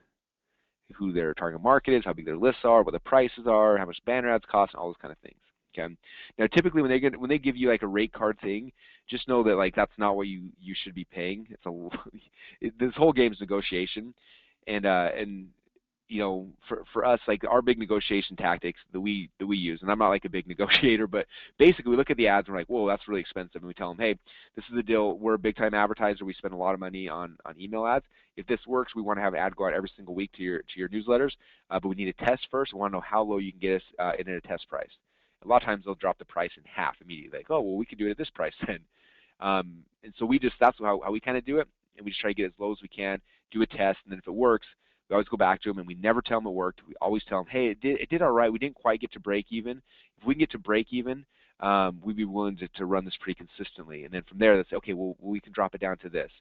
who their target market is, how big their lists are, what the prices are, how much banner ads cost, and all those kind of things. Okay. Now, typically when they give you like a rate card thing, just know that like that's not what you should be paying. It's a this whole game is negotiation, and you know, for us, like our big negotiation tactics that we use, and I'm not like a big negotiator, but basically we look at the ads and we're like, whoa, that's really expensive, and we tell them, hey, this is the deal. We're a big time advertiser. We spend a lot of money on email ads. If this works, we want to have an ad go out every single week to your newsletters, but we need a test first. We want to know how low you can get us in at a test price. A lot of times they'll drop the price in half immediately, like, oh, well, we could do it at this price then. And so that's how we kind of do it, and we just try to get as low as we can, do a test, and then if it works, we always go back to them, and we never tell them it worked. We always tell them, hey, it did all right. We didn't quite get to break even. If we can get to break even, we'd be willing to run this pretty consistently. And then from there, they say, okay, well, we can drop it down to this.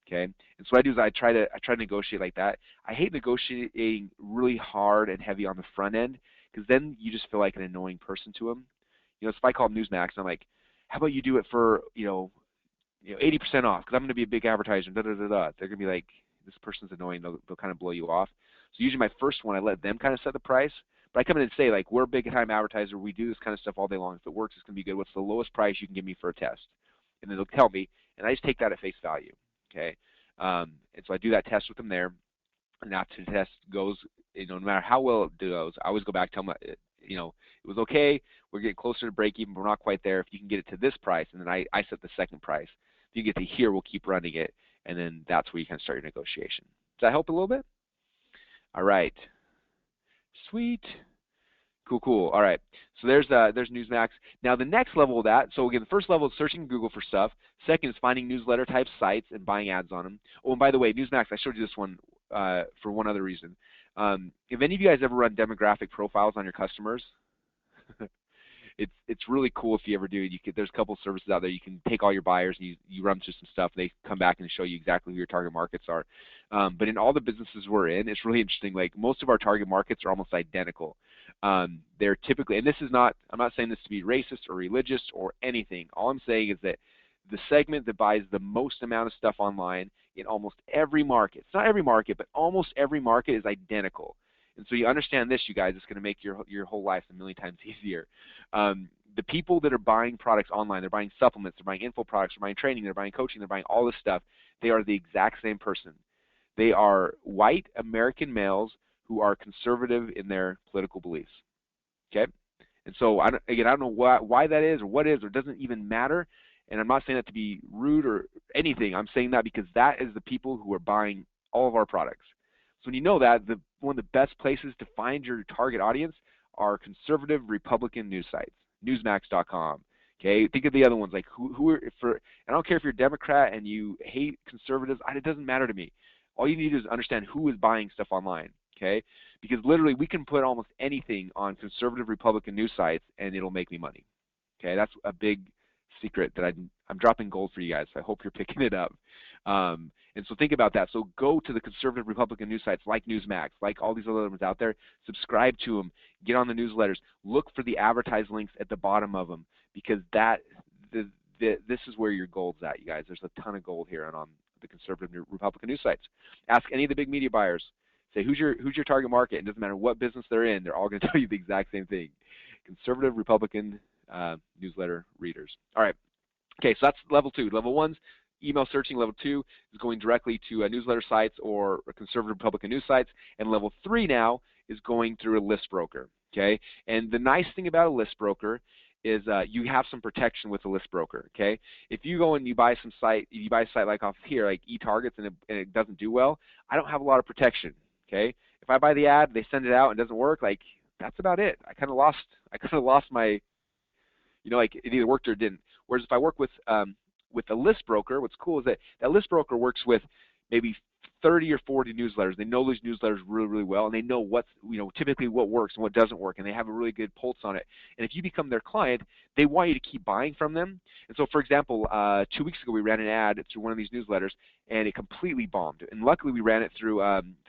Okay, and so what I do is I try to negotiate like that. I hate negotiating really hard and heavy on the front end because then you just feel like an annoying person to them. You know, if I call them Newsmax, I'm like, how about you do it for 80% off because I'm going to be a big advertiser. Da da da da. They're going to be like, this person's annoying. They'll kind of blow you off. So usually my first one, I let them kind of set the price. But I come in and say, like, we're a big time advertiser. We do this kind of stuff all day long. If it works, it's going to be good. What's the lowest price you can give me for a test? And then they'll tell me, and I just take that at face value. Okay, and so I do that test with them there, and after the test goes, no matter how well it goes, I always go back, tell them, it was okay. We're getting closer to break even, but we're not quite there. If you can get it to this price, and then I set the second price. If you get to here, we'll keep running it, and then that's where you can start your negotiation. Does that help a little bit? All right. Sweet. Cool. All right. So there's Newsmax. Now the next level of that, so again, the first level is searching Google for stuff. Second is finding newsletter type sites and buying ads on them. Oh, and by the way, Newsmax, I showed you this one for one other reason. If any of you guys ever run demographic profiles on your customers, it's really cool if you ever do. There's a couple of services out there. You can take all your buyers and you run through some stuff. And they come back and show you exactly who your target markets are. But in all the businesses we're in, it's really interesting. Like most of our target markets are almost identical. They're typically, and I'm not saying this to be racist or religious or anything. All I'm saying is that the segment that buys the most amount of stuff online in almost every market, it's not every market, but almost every market is identical. And so you understand this, you guys, it's going to make your whole life a million times easier. The people that are buying products online, they're buying supplements, they're buying info products, they're buying training, they're buying coaching, they're buying all this stuff, they are the exact same person. They are white American males who are conservative in their political beliefs. Okay? And so, I don't know why that is or what is, or it doesn't even matter. And I'm not saying that to be rude or anything. I'm saying that because that is the people who are buying all of our products. So when you know that, one of the best places to find your target audience are conservative Republican news sites, Newsmax.com. Okay, think of the other ones like who are for. I don't care if you're a Democrat and you hate conservatives. It doesn't matter to me. All you need to do is understand who is buying stuff online. Okay, because literally we can put almost anything on conservative Republican news sites and it'll make me money. Okay, that's a big secret that I'm dropping gold for you guys. So I hope you're picking it up. And so think about that. So go to the conservative Republican news sites like Newsmax, like all these other ones out there. Subscribe to them. Get on the newsletters. Look for the advertised links at the bottom of them because this is where your gold's at, you guys. There's a ton of gold here on the conservative Republican news sites. Ask any of the big media buyers. Say, who's your target market? It doesn't matter what business they're in. They're all going to tell you the exact same thing. Conservative Republican newsletter readers. All right. Okay, so that's level 2. Level 1's email searching. Level 2 is going directly to newsletter sites or conservative Republican news sites. And level 3 now is going through a list broker. Okay, and the nice thing about a list broker is you have some protection with a list broker. Okay, if you go and you buy a site like off here, like eTargets, and it doesn't do well, I don't have a lot of protection. Okay, if I buy the ad, they send it out and it doesn't work, like that's about it. I kind of lost my, like it either worked or it didn't. Whereas if I work with a list broker, what's cool is that list broker works with maybe 30 or 40 newsletters. They know those newsletters really, really well, and they know typically what works and what doesn't work, and they have a really good pulse on it. And if you become their client, they want you to keep buying from them. And so, for example, 2 weeks ago we ran an ad through one of these newsletters, and it completely bombed. And luckily we ran it through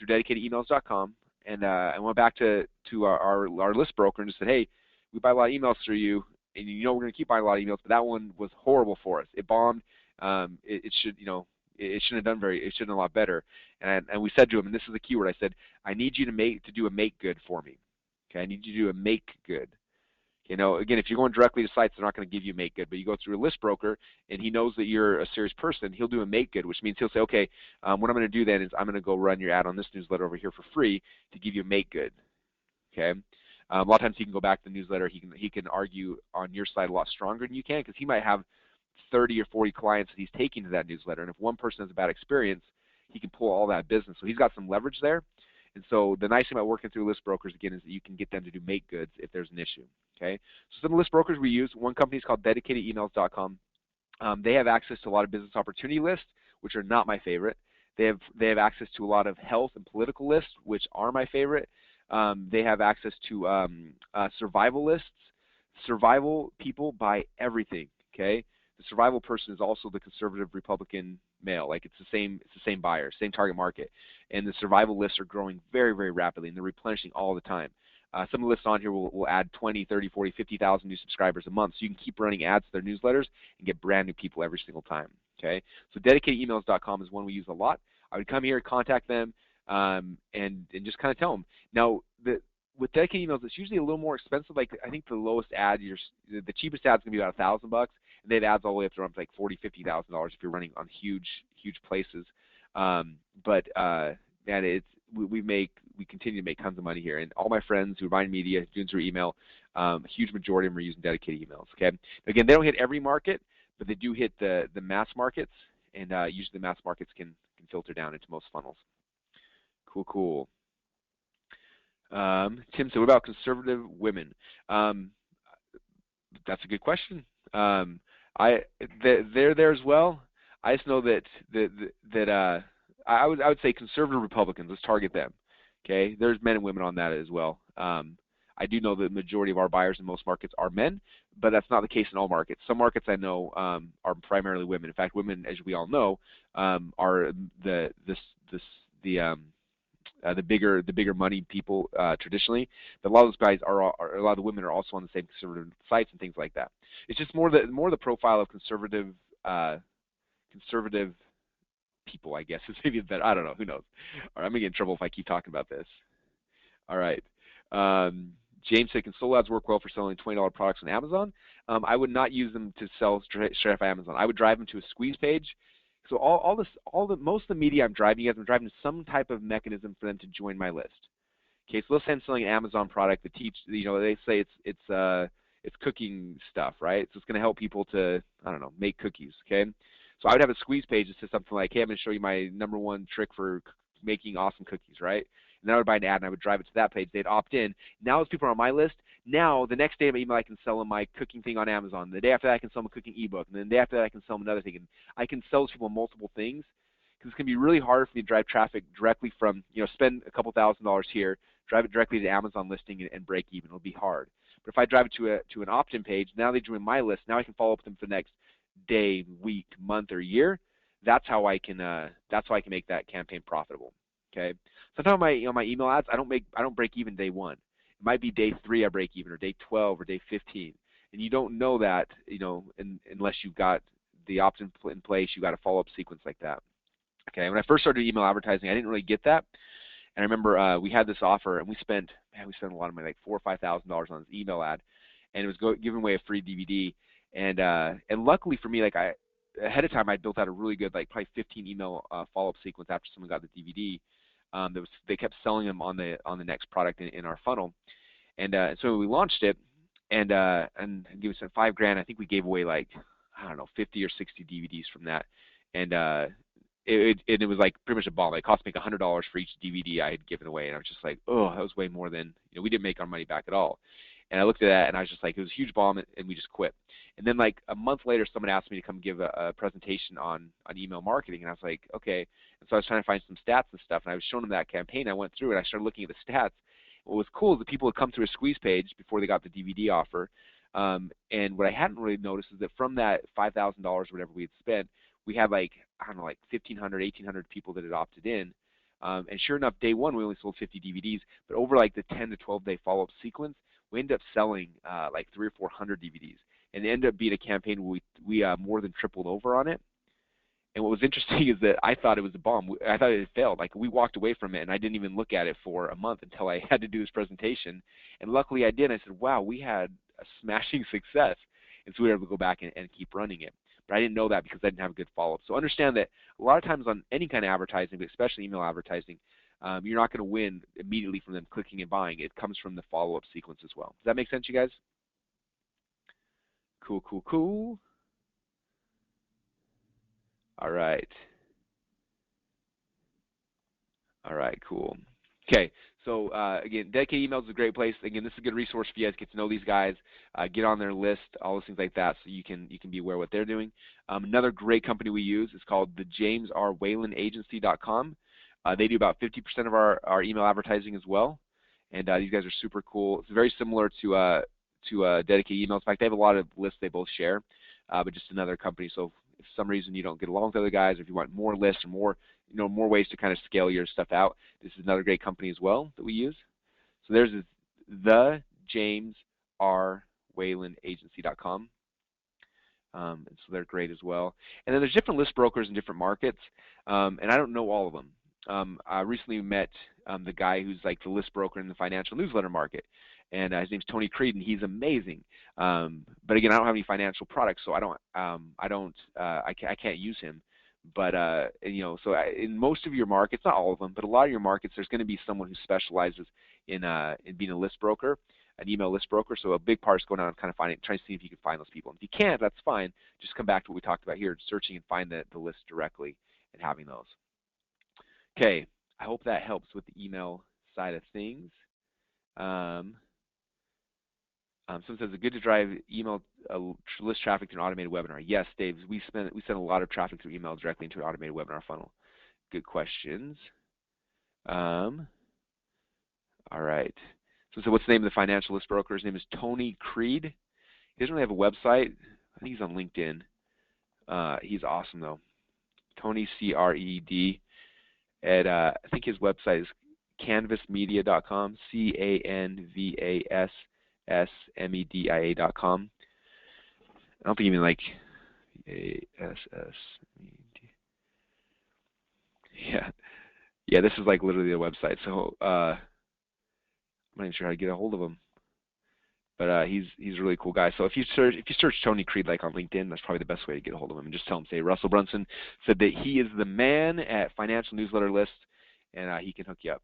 dedicatedemails.com, and I went back to our list broker and just said, hey, we buy a lot of emails through you, and we're going to keep buying a lot of emails, but that one was horrible for us. It bombed. It shouldn't have done it should have done a lot better. And we said to him, and this is the keyword, I said, I need you to do a make good for me. Okay, I need you to do a make good. You know, again, if you're going directly to sites, they're not going to give you a make good. But you go through a list broker, and he knows that you're a serious person. He'll do a make good, which means he'll say, okay, what I'm going to do then is I'm going to go run your ad on this newsletter over here for free to give you a make good. Okay. A lot of times he can go back to the newsletter. He can argue on your side a lot stronger than you can, because he might have 30 or 40 clients that he's taking to that newsletter. And if one person has a bad experience, he can pull all that business. So he's got some leverage there. And so the nice thing about working through list brokers, again, is that you can get them to do make goods if there's an issue. Okay. So some of the list brokers we use, one company is called dedicatedemails.com. They have access to a lot of business opportunity lists, which are not my favorite. They have access to a lot of health and political lists, which are my favorite. They have access to survival lists. Survival people buy everything. Okay, the survival person is also the conservative Republican male. Like it's the same buyer, same target market, and the survival lists are growing very, very rapidly, and they're replenishing all the time. Some of the lists on here will add 20, 30, 40, 50,000 new subscribers a month, so you can keep running ads to their newsletters and get brand new people every single time. Okay, so dedicatedemails.com is one we use a lot. I would come here, contact them, and just kind of tell them. Now, with dedicated emails, it's usually a little more expensive. Like I think the lowest ad, the cheapest ad is going to be about $1,000, and they have ads all the way up to around like $40,000, $50,000 if you're running on huge places. Man, we continue to make tons of money here, and all my friends who are buying media doing through email, a huge majority of them are using dedicated emails. Okay, again, they don't hit every market, but they do hit the mass markets, and usually the mass markets can filter down into most funnels. Cool. Tim said, what about conservative women? That's a good question. They're there as well. I just know that I would say conservative Republicans. Let's target them. Okay, there's men and women on that as well. I do know that the majority of our buyers in most markets are men, but that's not the case in all markets. Some markets I know are primarily women. In fact, women, as we all know, are the bigger money people traditionally. But a lot of those guys a lot of the women are also on the same conservative sites and things like that. It's just more the profile of conservative people, I guess, is maybe better. I don't know. Who knows? All right, I'm gonna get in trouble if I keep talking about this. All right. James said, can solo ads work well for selling $20 products on Amazon? I would not use them to sell straight off Amazon. I would drive them to a squeeze page. So most of the media I'm driving to some type of mechanism for them to join my list. Okay, so let's say I'm selling an Amazon product that they say it's cooking stuff, right? So it's going to help people to, I don't know, make cookies. Okay, so I would have a squeeze page that says something like, hey, I'm going to show you my #1 trick for making awesome cookies, right? And then I would buy an ad and I would drive it to that page. They'd opt in. Now those people are on my list. Now the next day of my email I can sell them my cooking thing on Amazon. The day after that I can sell them a cooking ebook. And then the day after that I can sell them another thing. And I can sell those people multiple things, because it's going to be really hard for me to drive traffic directly from, spend a couple $1,000s here, drive it directly to Amazon listing and break even. It'll be hard. But if I drive it to an opt-in page, now they join my list. Now I can follow up with them for the next day, week, month, or year. That's how I can make that campaign profitable. Okay. Sometimes my email ads, I don't break even day 1. It might be day 3 I break even, or day 12, or day 15, and you don't know that unless you've got the opt-in in place. You got a follow-up sequence like that. Okay. When I first started email advertising, I didn't really get that, and I remember we had this offer, and we spent a lot of money, like $4,000 or $5,000 on this email ad, and it was giving away a free DVD, and luckily for me, ahead of time, I built out a really good, probably 15 email follow-up sequence after someone got the DVD. They kept selling them on the next product in our funnel, and so we launched it, and we spent $5,000. I think we gave away 50 or 60 DVDs from that, and it was pretty much a bomb. It cost me $100 for each DVD I had given away, and I was just like, oh, that was way more than we didn't make our money back at all. And I looked at that, and I was just like, it was a huge bomb, and we just quit. And then a month later, someone asked me to come give a presentation on email marketing, and I was like, okay. And so I was trying to find some stats and stuff, and I was showing them that campaign. I went through it. I started looking at the stats. What was cool is that people had come through a squeeze page before they got the DVD offer. And what I hadn't really noticed is that from that $5,000 or whatever we had spent, we had 1,500, 1,800 people that had opted in. And sure enough, day 1 we only sold 50 DVDs, but over the 10 to 12 day follow-up sequence, we ended up selling 300 or 400 DVDs, and it ended up being a campaign where we more than tripled over on it. And what was interesting is that I thought it was a bomb. I thought it had failed. We walked away from it, and I didn't even look at it for a month until I had to do this presentation. And luckily I did. I said, wow, we had a smashing success. And so we were able to go back and keep running it. But I didn't know that because I didn't have a good follow-up. So understand that a lot of times on any kind of advertising, but especially email advertising, you're not going to win immediately from them clicking and buying. It comes from the follow-up sequence as well. Does that make sense, you guys? Cool, cool, cool. All right. All right, cool. Okay, so again, dedicated emails is a great place. Again, this is a good resource for you guys to get to know these guys, get on their list, all those things like that, so you can be aware of what they're doing. Another great company we use is called the JamesRWhalenagency.com. They do about 50% of our email advertising as well, and these guys are super cool. It's very similar to dedicated emails. In fact, they have a lot of lists they both share, but just another company. So if for some reason you don't get along with other guys, or if you want more lists or more more ways to kind of scale your stuff out, this is another great company as well that we use. So there's the JamesRWhalenagency.com. And so they're great as well. And then there's different list brokers in different markets, and I don't know all of them. I recently met the guy who's like the list broker in the financial newsletter market, and his name's Tony Creed, and he's amazing. But again, I don't have any financial products, so I can't use him. But so in most of your markets, not all of them, but a lot of your markets, there's going to be someone who specializes in being a list broker, an email list broker. So a big part is going out and kind of trying to see if you can find those people. And if you can't, that's fine. Just come back to what we talked about here, searching and find the list directly and having those. Okay, I hope that helps with the email side of things. Someone says, it's good to drive email list traffic to an automated webinar. Yes, Dave, we send a lot of traffic through email directly into an automated webinar funnel. Good questions. All right. So what's the name of the financial list broker? His name is Tony Creed. He doesn't really have a website. I think he's on LinkedIn. He's awesome, though. Tony, C-R-E-D. And I think his website is canvasmedia.com, CANVASSMEDIA.com. I don't think even like A-S-S-M-E-D. Yeah, this is like literally the website. So I'm not even sure how to get a hold of him. But he's a really cool guy. So if you search Tony Creed like on LinkedIn, that's probably the best way to get a hold of him. And just tell him, say Russell Brunson said that he is the man at financial newsletter lists, and he can hook you up.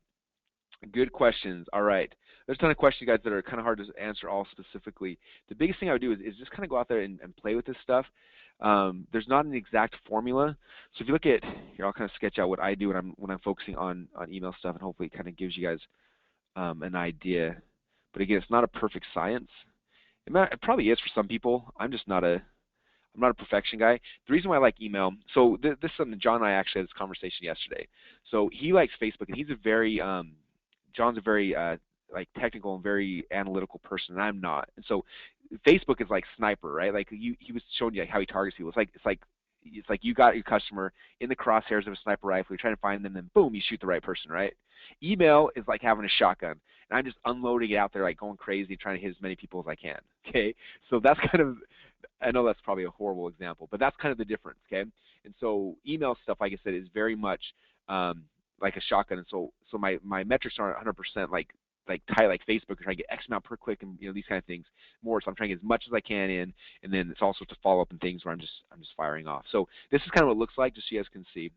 Good questions. All right. There's a ton of questions, guys, that are kind of hard to answer all specifically. The biggest thing I would do is just kind of go out there and play with this stuff. There's not an exact formula. So if you look at here, I'll kind of sketch out what I do when I'm focusing on email stuff, and hopefully it kind of gives you guys an idea. But again, it's not a perfect science. It probably is for some people. I'm not a perfection guy. The reason why I like email, so this is something John and I actually had this conversation yesterday. So he likes Facebook, and he's a very John's a very like technical and very analytical person, and I'm not. And so Facebook is like sniper, right? Like he was showing you how he targets people. It's like you got your customer in the crosshairs of a sniper rifle. You're trying to find them, then boom, you shoot the right person, right? Email is like having a shotgun, and I'm just unloading it out there, like going crazy, trying to hit as many people as I can. Okay, so that's kind of, I know that's probably a horrible example, but that's kind of the difference. Okay, and so email stuff, like I said, is very much like a shotgun, and so my metrics aren't 100% like tight like Facebook, trying to get X amount per click and these kind of things more. So I'm trying to get as much as I can in, and then it's also to follow up and things where I'm just firing off. So this is kind of what it looks like, just so you guys can see.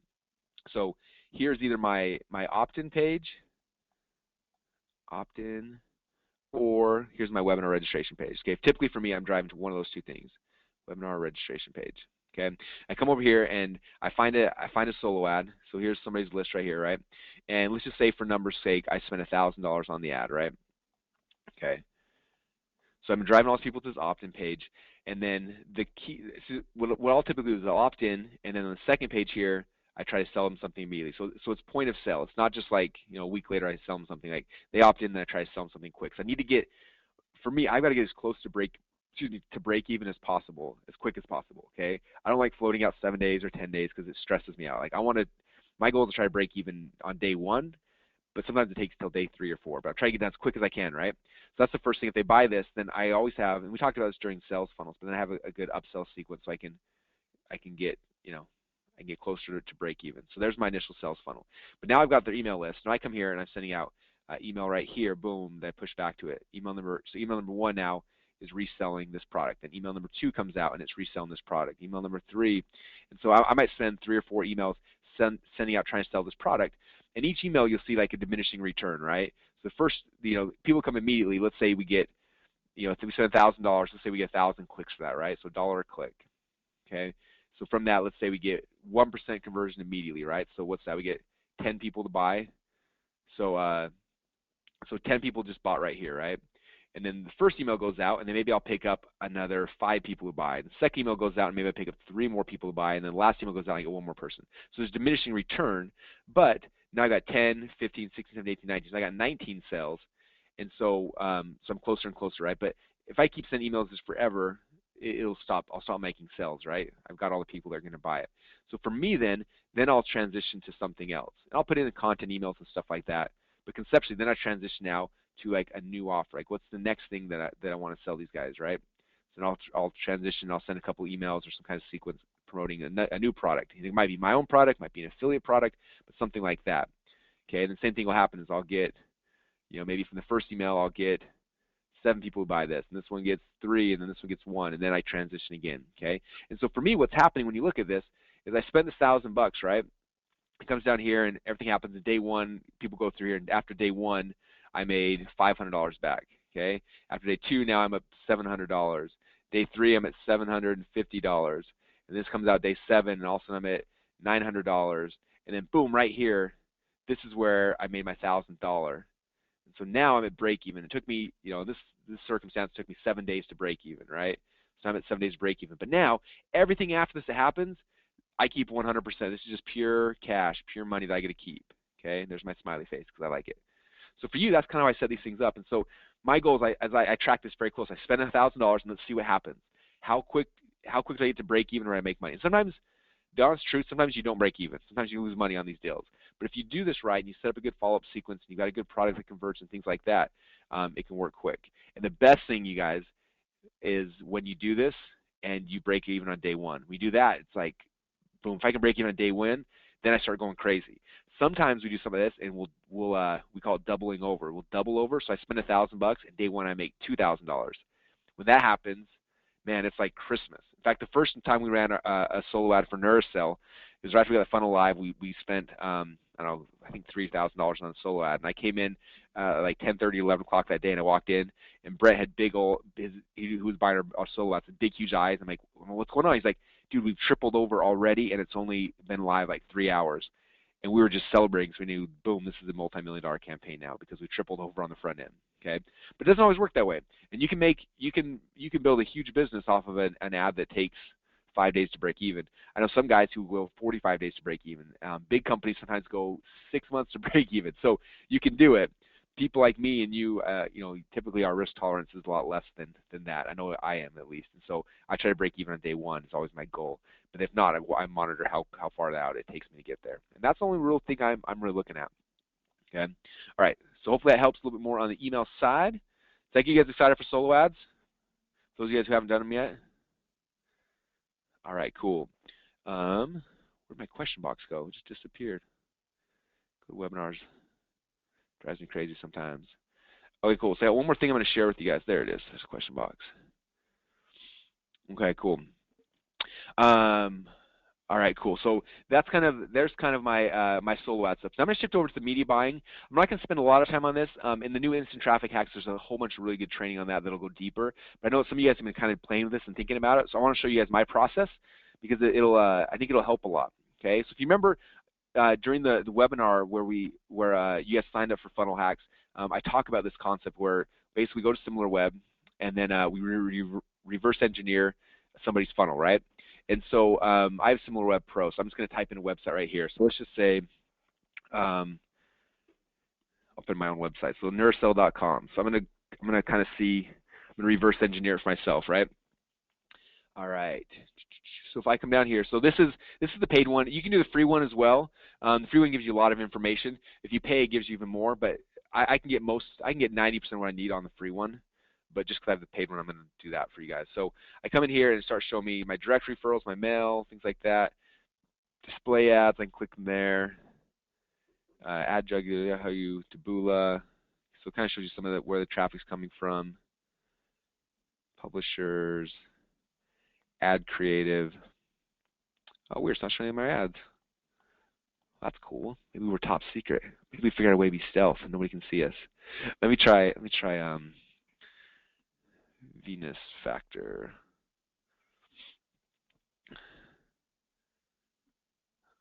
So here's either my opt-in page, opt-in, or here's my webinar registration page. Okay, typically for me, I'm driving to one of those two things, webinar registration page. Okay, I come over here and I find a solo ad. So here's somebody's list right here, right? And let's just say for numbers' sake, I spent $1,000 on the ad, right? Okay. So I'm driving all these people to this opt-in page, and then the key. So what I'll typically do is I'll opt in, and then on the second page here, I try to sell them something immediately. So it's point of sale. It's not just like a week later I sell them something. Like they opt in, then I try to sell them something quick. So I need to get, for me, I've got to get as close to break even as possible, as quick as possible. Okay, I don't like floating out 7 days or 10 days because it stresses me out. Like my goal is to try to break even on day 1, but sometimes it takes till day 3 or 4. But I'm trying to get done as quick as I can, right? So that's the first thing. If they buy this, then I always have, and we talked about this during sales funnels, but then I have a good upsell sequence so I can get I can get closer to break even. So there's my initial sales funnel. But now I've got their email list. Now I come here and I'm sending out email right here. Boom, that I push back to it. Email number 1 now is reselling this product. Then email number 2 comes out and it's reselling this product. Email number 3, and so I might send 3 or 4 emails sending out trying to sell this product. And each email you'll see like a diminishing return, right? So the first, people come immediately. Let's say we get, if we spend $1,000, let's say we get 1,000 clicks for that, right? So $1 a click, okay? So from that, let's say we get 1% conversion immediately, right? So what's that? We get 10 people to buy. So 10 people just bought right here, right? And then the first email goes out, and then maybe I'll pick up another 5 people who buy. The second email goes out, and maybe I pick up 3 more people who buy. And then the last email goes out, and I get 1 more person. So there's diminishing return, but now I got 10, 15, 16, 17, 18, 19. So I got 19 sales, and so I'm closer and closer, right? But if I keep sending emails just forever, it'll stop. I'll stop making sales, right? I've got all the people that are going to buy it. So for me, then I'll transition to something else. And I'll put in the content emails and stuff like that. But conceptually, then I transition now to like a new offer. Like, what's the next thing that I want to sell these guys, right? So I'll transition. I'll send a couple emails or some kind of sequence promoting a new product. It might be my own product, might be an affiliate product, but something like that. Okay, and the same thing will happen is I'll get, maybe from the first email I'll get 7 people who buy this, and this one gets 3, and then this one gets 1, and then I transition again. Okay, and so for me, what's happening when you look at this is I spend $1,000, right? It comes down here, and everything happens in day 1. People go through here, and after day 1, I made $500 back. Okay, after day 2, now I'm at $700. Day 3, I'm at $750, and this comes out day 7, and all of a sudden I'm at $900, and then boom, right here, this is where I made my $1,000. And so now I'm at break even. It took me, this circumstance took me 7 days to break even, right? So I'm at 7 days to break even. But now everything after this that happens, I keep 100%. This is just pure cash, pure money that I get to keep. Okay, and there's my smiley face because I like it. So for you, that's kind of how I set these things up. And so my goal is I track this very close. I spend $1,000 and let's see what happens. How quick do I get to break even or I make money? And sometimes, the honest truth, sometimes you don't break even. Sometimes you lose money on these deals. But if you do this right and you set up a good follow-up sequence and you've got a good product that converts and things like that, it can work quick. And the best thing, you guys, is when you do this and you break even on day 1. We do that, it's like, boom, if I can break even on day 1, then I start going crazy. Sometimes we do some of this and we call it doubling over. We'll double over, so I spend $1,000 and day 1 I make $2,000. When that happens, man, it's like Christmas. In fact, the first time we ran a solo ad for Nurisel, it was right after we got the funnel live. We spent I think $3,000 on a solo ad, and I came in like 10:30, 11 o'clock that day, and I walked in, and Brett had who was buying our solo ads, had big, huge eyes. I'm like, what's going on? He's like, dude, we've tripled over already, and it's only been live like 3 hours. And we were just celebrating, so we knew, boom, this is a multi-million-dollar campaign now because we tripled over on the front end. Okay, but it doesn't always work that way. And you can build a huge business off of an ad that takes 5 days to break even. I know some guys who go 45 days to break even. Big companies sometimes go 6 months to break even. So you can do it. People like me and you, typically our risk tolerance is a lot less than that. I know I am, at least. And so I try to break even on day 1. It's always my goal. But if not, I monitor how far out it takes me to get there. And that's the only real thing I'm really looking at. Okay. All right. So hopefully that helps a little bit more on the email side. Thank you guys excited for solo ads. Those of you guys who haven't done them yet. All right, cool. Where'd my question box go? It just disappeared. Good webinars. Drives me crazy sometimes. Okay, cool. So I got one more thing I'm going to share with you guys. There it is. There's a question box. Okay, cool. All right, cool. So there's kind of my my solo ad stuff. So I'm going to shift over to the media buying. I'm not going to spend a lot of time on this. In the new instant traffic hacks, there's a whole bunch of really good training on that'll go deeper. But I know some of you guys have been kind of playing with this and thinking about it. So I want to show you guys my process because I think it'll help a lot. Okay. So if you remember during the webinar where you guys signed up for Funnel Hacks, I talk about this concept where basically we go to SimilarWeb and then we reverse engineer somebody's funnel, right? And so I have SimilarWeb Pro, so I'm just going to type in a website right here. So let's just say, I'll put in my own website. So Nurisel.com. So I'm going to kind of see, I'm going to reverse engineer it for myself, right? All right. So if I come down here, so this is the paid one. You can do the free one as well. The free one gives you a lot of information. If you pay, it gives you even more. But I can get 90% of what I need on the free one. But just because I have the paid one, I'm going to do that for you guys. So I come in here and it starts showing me my direct referrals, my mail, things like that. Display ads, I can click them there. Ad jugular, how you taboola. So it kind of shows you some of where the traffic's coming from. Publishers, ad creative. Oh, weird, it's not showing any of my ads. That's cool. Maybe we're top secret. Maybe we figured out a way to be stealth and nobody can see us. Let me try Venus Factor.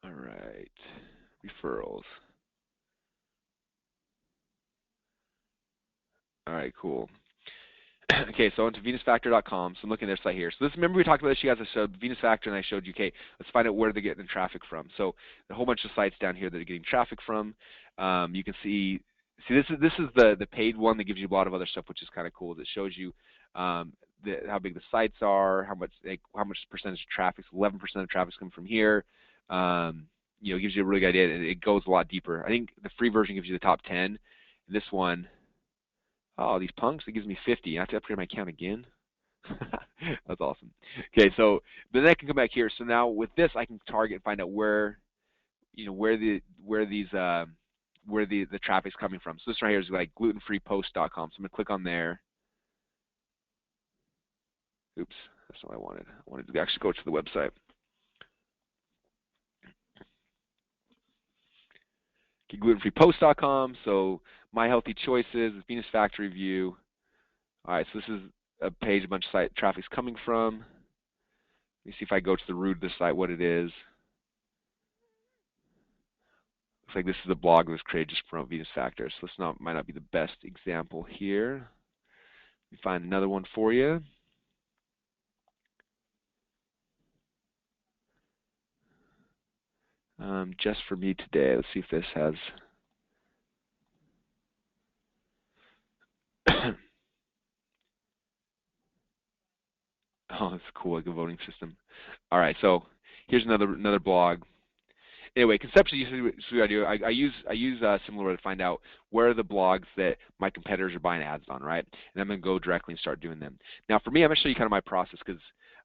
All right. Referrals. All right, cool. Okay, so onto venusfactor.com. So I'm looking at their site here. So this, remember we talked about this, you guys, I showed Venus Factor and I showed you, okay, let's find out where they're getting the traffic from. So a whole bunch of sites down here that are getting traffic from. You can see this is the paid one that gives you a lot of other stuff, which is kind of cool. That shows you how big the sites are, how much percentage of traffic. 11% of traffic is coming from here. You know, it gives you a really good idea. It goes a lot deeper. I think the free version gives you the top 10. This one, oh, these punks, it gives me 50. I have to upgrade my account again. That's awesome. Okay, so then I can come back here. So now with this, I can target and find out where, you know, where the traffic's coming from. So this right here is like glutenfreepost.com. So I'm gonna click on there. Oops, that's not what I wanted. I wanted to actually go to the website. Okay, glutenfreepost.com. So my healthy choices, Venus Factory View. All right, so this is a page a bunch of site traffic's coming from. Let me see if I go to the root of the site, what it is. Looks like this is a blog that was created just from Venus Factor, so this might not be the best example here. Let me find another one for you. Just for me today. Let's see if this has. Oh, that's cool, like a voting system. All right, so here's another blog. Anyway, conceptually, you see what I do. I use SimilarWeb to find out where are the blogs that my competitors are buying ads on, right? And I'm going to go directly and start doing them. Now, for me, I'm going to show you kind of my process because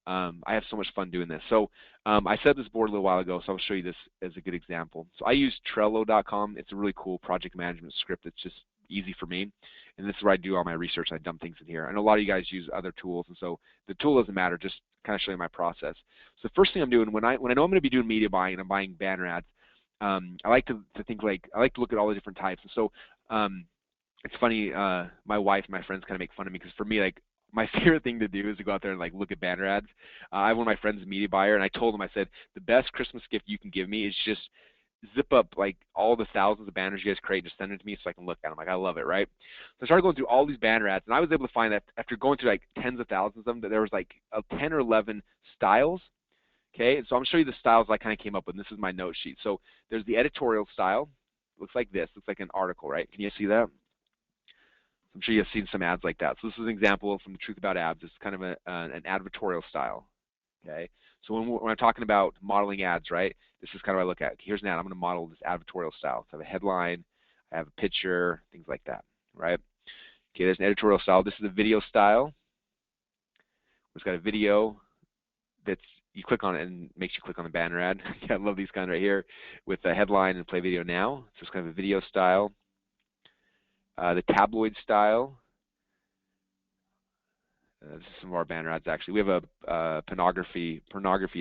I have so much fun doing this. So I set up this board a little while ago, so I'll show you this as a good example. So I use Trello.com. It's a really cool project management script that's just easy for me. And this is where I do all my research. I dump things in here. I know a lot of you guys use other tools, and so the tool doesn't matter. Just kind of show you my process. So the first thing I'm doing when I know I'm going to be doing media buying and I'm buying banner ads, I like to think like I like to look at all the different types. And so it's funny. My wife and my friends kind of make fun of me because for me, like my favorite thing to do is to go out there and like look at banner ads. I have one of my friends, a media buyer, and I told him, I said, the best Christmas gift you can give me is just zip up like all the thousands of banners you guys create and just send it to me so I can look at them. Like I love it, right? So I started going through all these banner ads, and I was able to find that after going through like tens of thousands of them, that there was like 10 or 11 styles. Okay, so I'm going to show you the styles I kind of came up with. And this is my note sheet. So there's the editorial style. Looks like this. Looks like an article, right? Can you see that? I'm sure you've seen some ads like that. So this is an example from The Truth About Ads. It's kind of an advertorial style. Okay, so when I'm talking about modeling ads, right, this is kind of what I look at. Here's an ad. I'm going to model this advertorial style. So I have a headline, I have a picture, things like that, right? Okay, there's an editorial style. This is a video style. It's got a video that's you click on it and it makes you click on the banner ad. I love these kind right here with the headline and play video now. So it's kind of a video style. The tabloid style. This is some of our banner ads actually. We have a pornography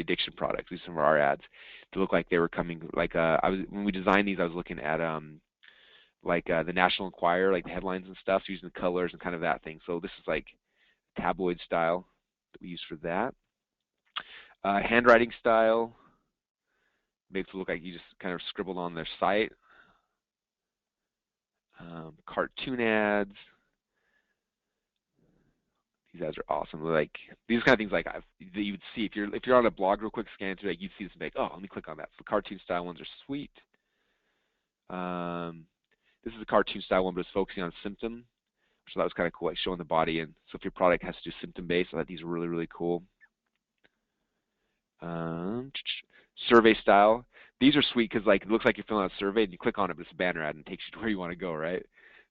addiction product. These are some of our ads to look like they were coming. Like when we designed these, I was looking at the National Enquirer, like the headlines and stuff, so using the colors and kind of that thing. So this is like tabloid style that we use for that. Handwriting style makes it look like you just kind of scribbled on their site. Cartoon ads. These ads are awesome. Like these kind of things like that you would see if you're on a blog real quick, scan through, like you'd see this and be like, oh, let me click on that. So the cartoon style ones are sweet. This is a cartoon style one, but it's focusing on symptom, so that was kind of cool, like showing the body. And so if your product has to do symptom based, I thought these are really, really cool. Survey style. These are sweet because like it looks like you're filling out a survey and you click on it, but it's a banner ad and it takes you to where you want to go, right?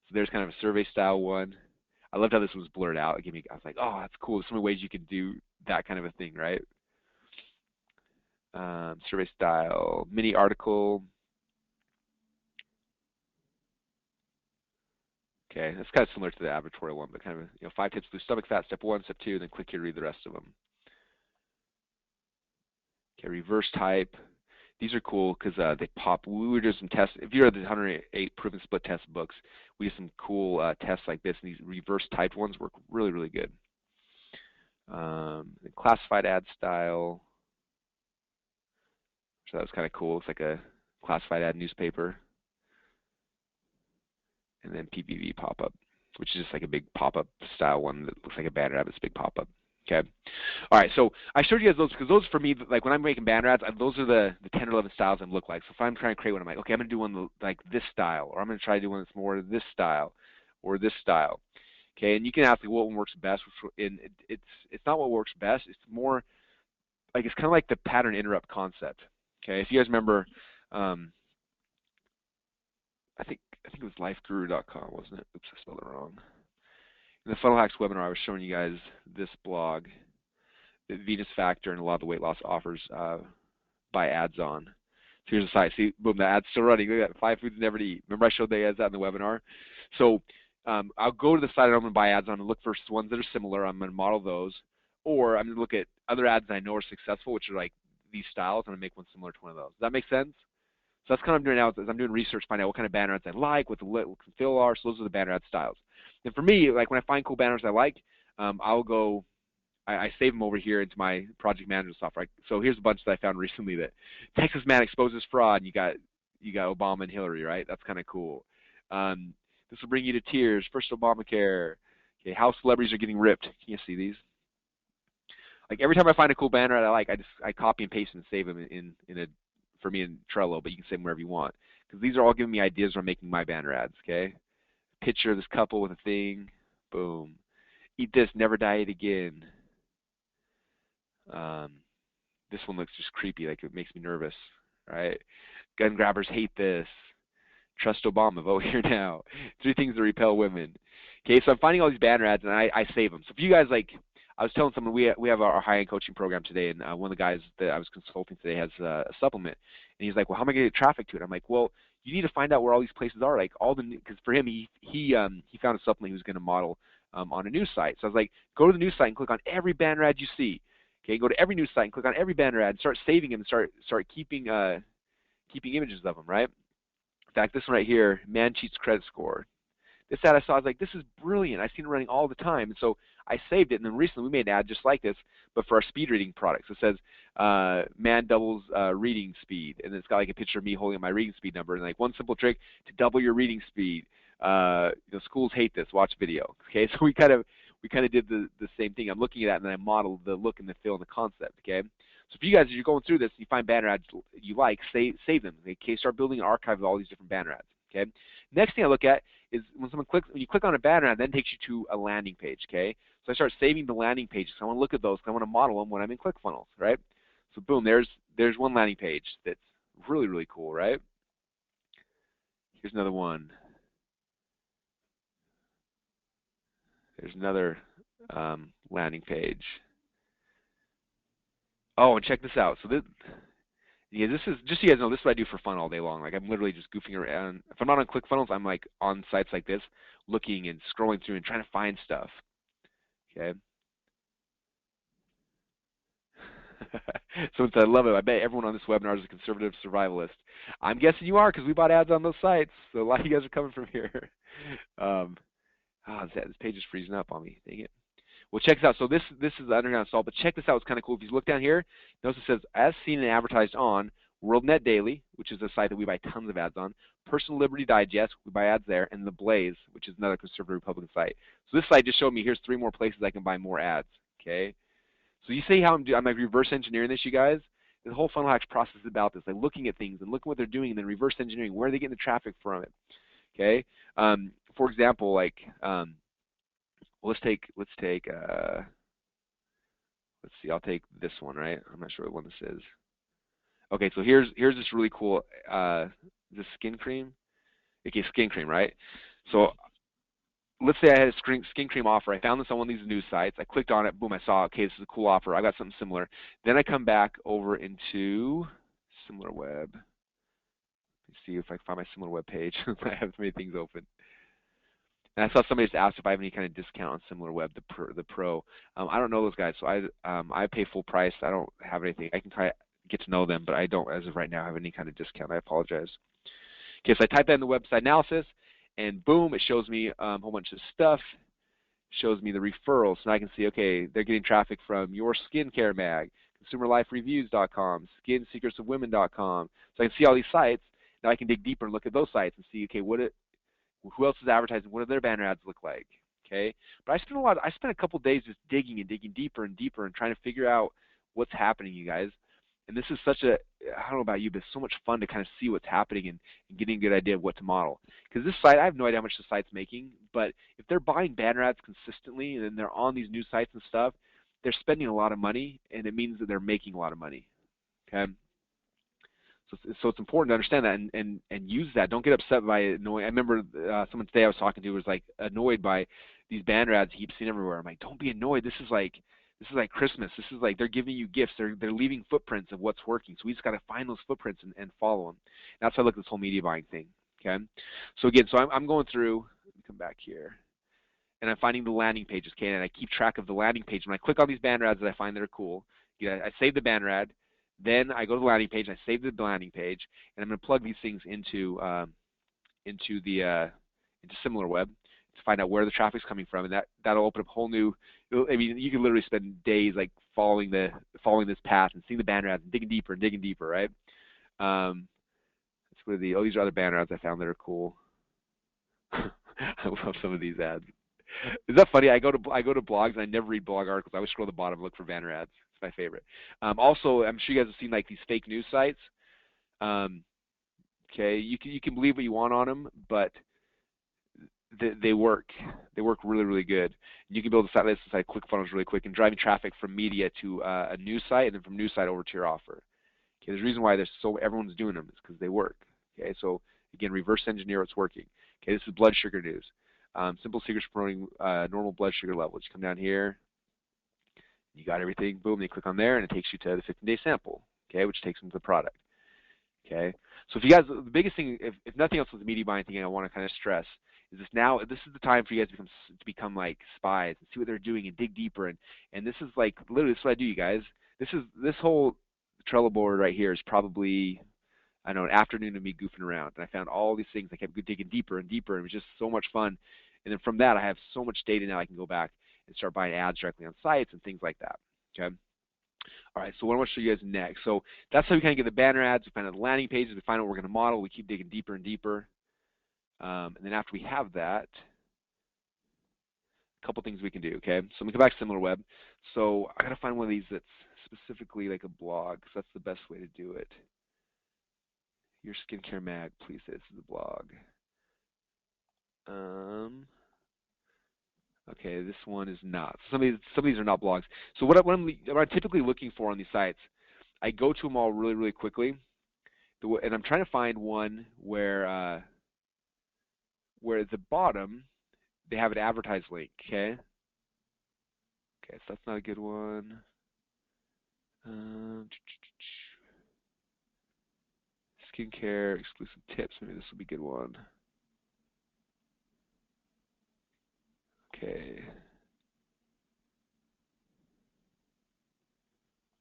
So there's kind of a survey style one. I loved how this was blurred out. It gave me, I was like, oh, that's cool. There's so many ways you could do that kind of a thing, right? Survey style, mini article. Okay, that's kind of similar to the advertorial one, but kind of, 5 tips to lose stomach fat, step 1, step 2, and then click here to read the rest of them. Okay, reverse type. These are cool because they pop. We were doing some tests. If you read the 108 proven split test books, we did some cool tests like this, and these reverse typed ones work really, really good. The classified ad style. So that was kind of cool. It's like a classified ad newspaper. And then PPV pop-up, which is just like a big pop-up style one that looks like a banner ad. It's a big pop-up. Okay. All right. So I showed you guys those because those for me, like when I'm making banner ads, those are the 10 or 11 styles I look like. So if I'm trying to create one, I'm like, okay, I'm going to do one like this style, or I'm going to try to do one that's more this style, or this style. Okay. And you can ask like what one works best. And it's not what works best. It's more like it's kind of like the pattern interrupt concept. Okay. If you guys remember, I think it was lifeguru.com, wasn't it? Oops, I spelled it wrong. In the Funnel Hacks webinar, I was showing you guys this blog, the Venus Factor, and a lot of the weight loss offers buy ads on. So here's the site. See, boom, the ad's still running. Look at that, 5 foods never to eat. Remember I showed the ads that in the webinar? So I'll go to the site I'm going to buy ads on and look for ones that are similar. I'm going to model those. Or I'm going to look at other ads that I know are successful, which are like these styles, and I'm going to make one similar to one of those. Does that make sense? So that's kind of what I'm doing now is I'm doing research, find out what kind of banner ads I like, what the look and feel are. So those are the banner ad styles. And for me, like when I find cool banners I like, I'll go, I save them over here into my project management software. So here's a bunch that I found recently that Texas man exposes fraud, and you got Obama and Hillary, right? That's kind of cool. This will bring you to tears. First Obamacare. Okay, how celebrities are getting ripped. Can you see these? Like every time I find a cool banner I like, I copy and paste and save them in a for me in Trello, but you can save them wherever you want. Because these are all giving me ideas when making my banner ads, okay? Picture of this couple with a thing. Boom. Eat this, never diet again. This one looks just creepy, like it makes me nervous, right? Gun grabbers hate this. Trust Obama, vote here now. 3 things that repel women. Okay, so I'm finding all these banner ads, and I save them. So if you guys like, I was telling someone we have our high-end coaching program today, and one of the guys that I was consulting today has a supplement, and he's like, well, how am I going to get traffic to it? I'm like, well, you need to find out where all these places are, like all the, because for him, he found a supplement he was going to model on a news site. So I was like, go to the news site and click on every banner ad you see. Okay, go to every news site and click on every banner ad and start saving them and start keeping images of them, right? In fact, this one right here, man cheats credit score. This ad I saw, I was like, this is brilliant. I've seen it running all the time. And so I saved it, and then recently we made an ad just like this, but for our speed reading products. It says, man doubles reading speed. And it's got like a picture of me holding up my reading speed number. And like one simple trick to double your reading speed. Schools hate this. Watch video. Okay, so we kind of did the same thing. I'm looking at that, and then I modeled the look and the feel and the concept. Okay, so for you guys, as you're going through this, you find banner ads you like, save them. Okay, start building an archive of all these different banner ads. Okay, next thing I look at is when you click on a banner ad, then it takes you to a landing page. Okay, so I start saving the landing pages. I want to look at those because I want to model them when I'm in ClickFunnels. Right, so boom, there's one landing page that's really, really cool. Right, here's another one. There's another landing page. Oh, and check this out. So this is just so you guys know, this is what I do for fun all day long. Like I'm literally just goofing around. If I'm not on ClickFunnels, I'm like on sites like this, looking and scrolling through and trying to find stuff. Okay. So I love it. I bet everyone on this webinar is a conservative survivalist. I'm guessing you are because we bought ads on those sites. So a lot of you guys are coming from here. This page is freezing up on me. Dang it. Well, check this out. So this is the underground salt, but check this out. It's kind of cool. If you look down here, notice it says, as seen and advertised on WorldNet Daily, which is a site that we buy tons of ads on, Personal Liberty Digest, we buy ads there, and The Blaze, which is another conservative Republican site. So this site just showed me here's 3 more places I can buy more ads. Okay. So you see how I'm like reverse engineering this, you guys? The whole Funnel Hacks process is about this, like looking at things and looking what they're doing, and then reverse engineering where are they getting the traffic from it. Okay. For example, like let's see, I'll take this one, right? I'm not sure what one this is. Okay, so here's this really cool this skin cream. Okay, skin cream, right? So let's say I had a skin cream offer. I found this on one of these news sites. I clicked on it. Boom, I saw, okay, this is a cool offer. I got something similar. Then I come back over into Similar Web. Let's see if I can find my Similar Web page. I have so many things open. And I saw somebody just asked if I have any kind of discount on SimilarWeb, the Pro. I don't know those guys, so I pay full price. I don't have anything. I can try get to know them, but I don't, as of right now, have any kind of discount. I apologize. Okay, so I type that in the website analysis, and boom, it shows me a whole bunch of stuff. Shows me the referrals, so I can see, okay, they're getting traffic from Your Skincare Mag, ConsumerLifeReviews.com, SkinSecretsOfWomen.com. So I can see all these sites. Now I can dig deeper and look at those sites and see, okay, who else is advertising? What do their banner ads look like? Okay, but I spent a couple days just digging and digging deeper and deeper and trying to figure out what's happening, you guys. And this is I don't know about you, but it's so much fun to kind of see what's happening and getting a good idea of what to model. Because this site, I have no idea how much the site's making, but if they're buying banner ads consistently and then they're on these new sites and stuff, they're spending a lot of money, and it means that they're making a lot of money. Okay. So it's important to understand that and use that. Don't get upset by annoying. I remember someone today I was talking to was like annoyed by these banner ads you keep seeing everywhere. I'm like, don't be annoyed. This is like Christmas. This is like they're giving you gifts. They're leaving footprints of what's working. So we just got to find those footprints and follow them. And that's how I look at this whole media buying thing. Okay. So again, I'm going through. Let me come back here. And I'm finding the landing pages. Okay, and I keep track of the landing page. When I click on these banner ads that I find that are cool, I save the banner ad. Then I go to the landing page, and I save the landing page, and I'm going to plug these things into SimilarWeb to find out where the traffic's coming from, and that'll open up a whole new. I mean, you can literally spend days like following this path and seeing the banner ads and digging deeper, right? Let's go to these are other banner ads I found that are cool. I love some of these ads. Is that funny? I go to blogs and I never read blog articles. I always scroll to the bottom and look for banner ads. It's my favorite. Also, I'm sure you guys have seen like these fake news sites. Okay, you can believe what you want on them, but they work. They work really, really good. You can build a site like ClickFunnels really quick and driving traffic from media to a news site and then from news site over to your offer. Okay, there's a reason why everyone's doing them is because they work. Okay, so again, reverse engineer what's working. Okay, this is blood sugar news. Simple secrets for promoting normal blood sugar levels. You come down here, you got everything, boom, you click on there, and it takes you to the 15-day sample, okay, which takes them to the product. Okay, so if you guys, the biggest thing, if nothing else with the media buying thing I want to kind of stress is this is the time for you guys to become like spies and see what they're doing and dig deeper, and this is like, literally, this is what I do, you guys. This whole Trello board right here is probably, I don't know, an afternoon of me goofing around, and I found all these things. I kept digging deeper and deeper, and it was just so much fun. And then from that, I have so much data now I can go back and start buying ads directly on sites and things like that. Okay. All right. So what I want to show you guys next. So that's how we kind of get the banner ads. We find out the landing pages. We find out what we're going to model. We keep digging deeper and deeper. And then after we have that, a couple things we can do. Okay. So let me go back to SimilarWeb. So I got to find one of these that's specifically like a blog, because that's the best way to do it. Your Skincare Mag, please say this is a blog. Okay, this one is not. Some of these are not blogs. So what I'm typically looking for on these sites, I go to them all really, really quickly, and I'm trying to find one where at the bottom they have an advertised link. Okay. Okay, so that's not a good one. Skincare exclusive tips. Maybe this will be a good one. Okay.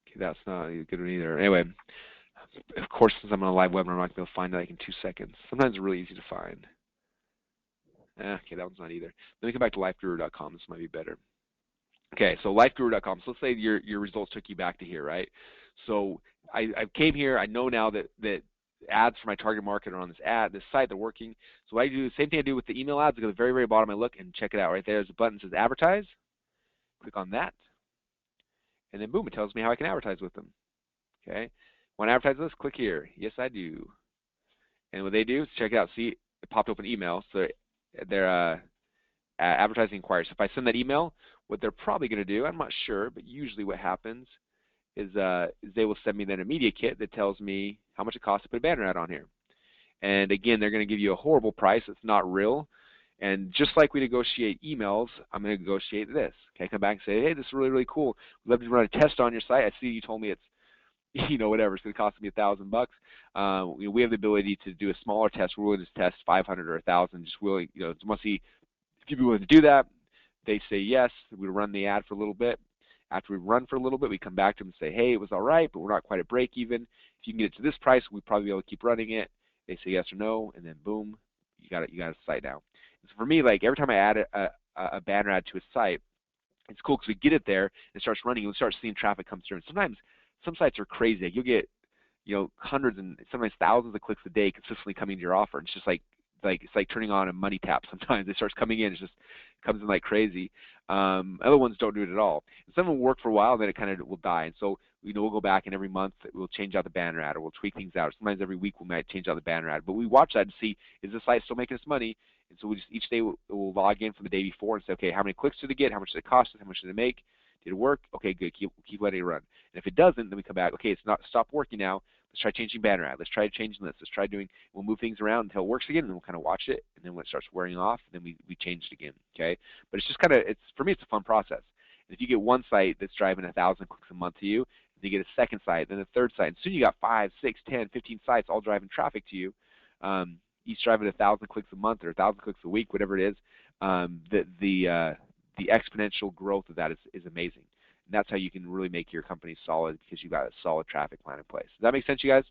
Okay, that's not a good one either. Anyway, of course, since I'm on a live webinar, I'm not going to be able to find that like in 2 seconds. Sometimes it's really easy to find. Okay, that one's not either. Let me come back to lifeguru.com. This might be better. Okay, so lifeguru.com. So let's say your results took you back to here, right? So I came here. I know now that ads for my target market are on this site. They're working. So I do the same thing I do with the email ads. I go to the very, very bottom. I look and check it out. Right there's a button that says advertise. Click on that. And then boom, it tells me how I can advertise with them. Okay. Want to advertise this? Click here. Yes, I do. And what they do is check it out. See, it popped up an email. So they're advertising inquiries. So if I send that email, what they're probably going to do, I'm not sure, but usually what happens is they will send me then a media kit that tells me how much it costs to put a banner ad on here. And again, they're going to give you a horrible price. It's not real. And just like we negotiate emails, I'm going to negotiate this. Okay, come back and say, hey, this is really, really cool. We'd love to run a test on your site. I see you told me it's, whatever, it's going to cost me $1,000. We have the ability to do a smaller test. We're willing to test 500 or 1,000. Just willing, just want to see If you'd be willing to do that, they say yes. We run the ad for a little bit. After we run for a little bit, we come back to them and say, hey, it was all right, but we're not quite at break even. If you can get it to this price, we'd probably be able to keep running it. They say yes or no, and then boom, you got it. You got a site now. And so for me, like every time I add a banner ad to a site, it's cool because we get it there and it starts running. You'll start seeing traffic come through. And sometimes some sites are crazy. Like you'll get hundreds and sometimes thousands of clicks a day consistently coming to your offer. And it's just like it's like turning on a money tap. Sometimes it starts coming in. It just comes in like crazy. Other ones don't do it at all. And some of them work for a while, then it kind of will die. And so we'll go back and every month we'll change out the banner ad or we'll tweak things out. Sometimes every week we might change out the banner ad. But we watch that and see, is the site still making us money? And so we just each day we'll log in from the day before and say, okay, how many clicks did it get? How much did it cost us? How much did it make? Did it work? Okay, good. Keep letting it run. And if it doesn't, then we come back. Okay, it's not stopped working now. Let's try changing banner ad. Let's try changing this. Let's try doing. We'll move things around until it works again, and then we'll kind of watch it. And then when it starts wearing off, then we change it again. Okay, but it's just kind of for me, it's a fun process. And if you get one site that's driving 1,000 clicks a month to you, then you get a second site, then a third site, and soon you got 5, 6, 10, 15 sites all driving traffic to you. Each driving 1,000 clicks a month or 1,000 clicks a week, whatever it is. The exponential growth of that is amazing. And that's how you can really make your company solid because you've got a solid traffic plan in place. Does that make sense, you guys?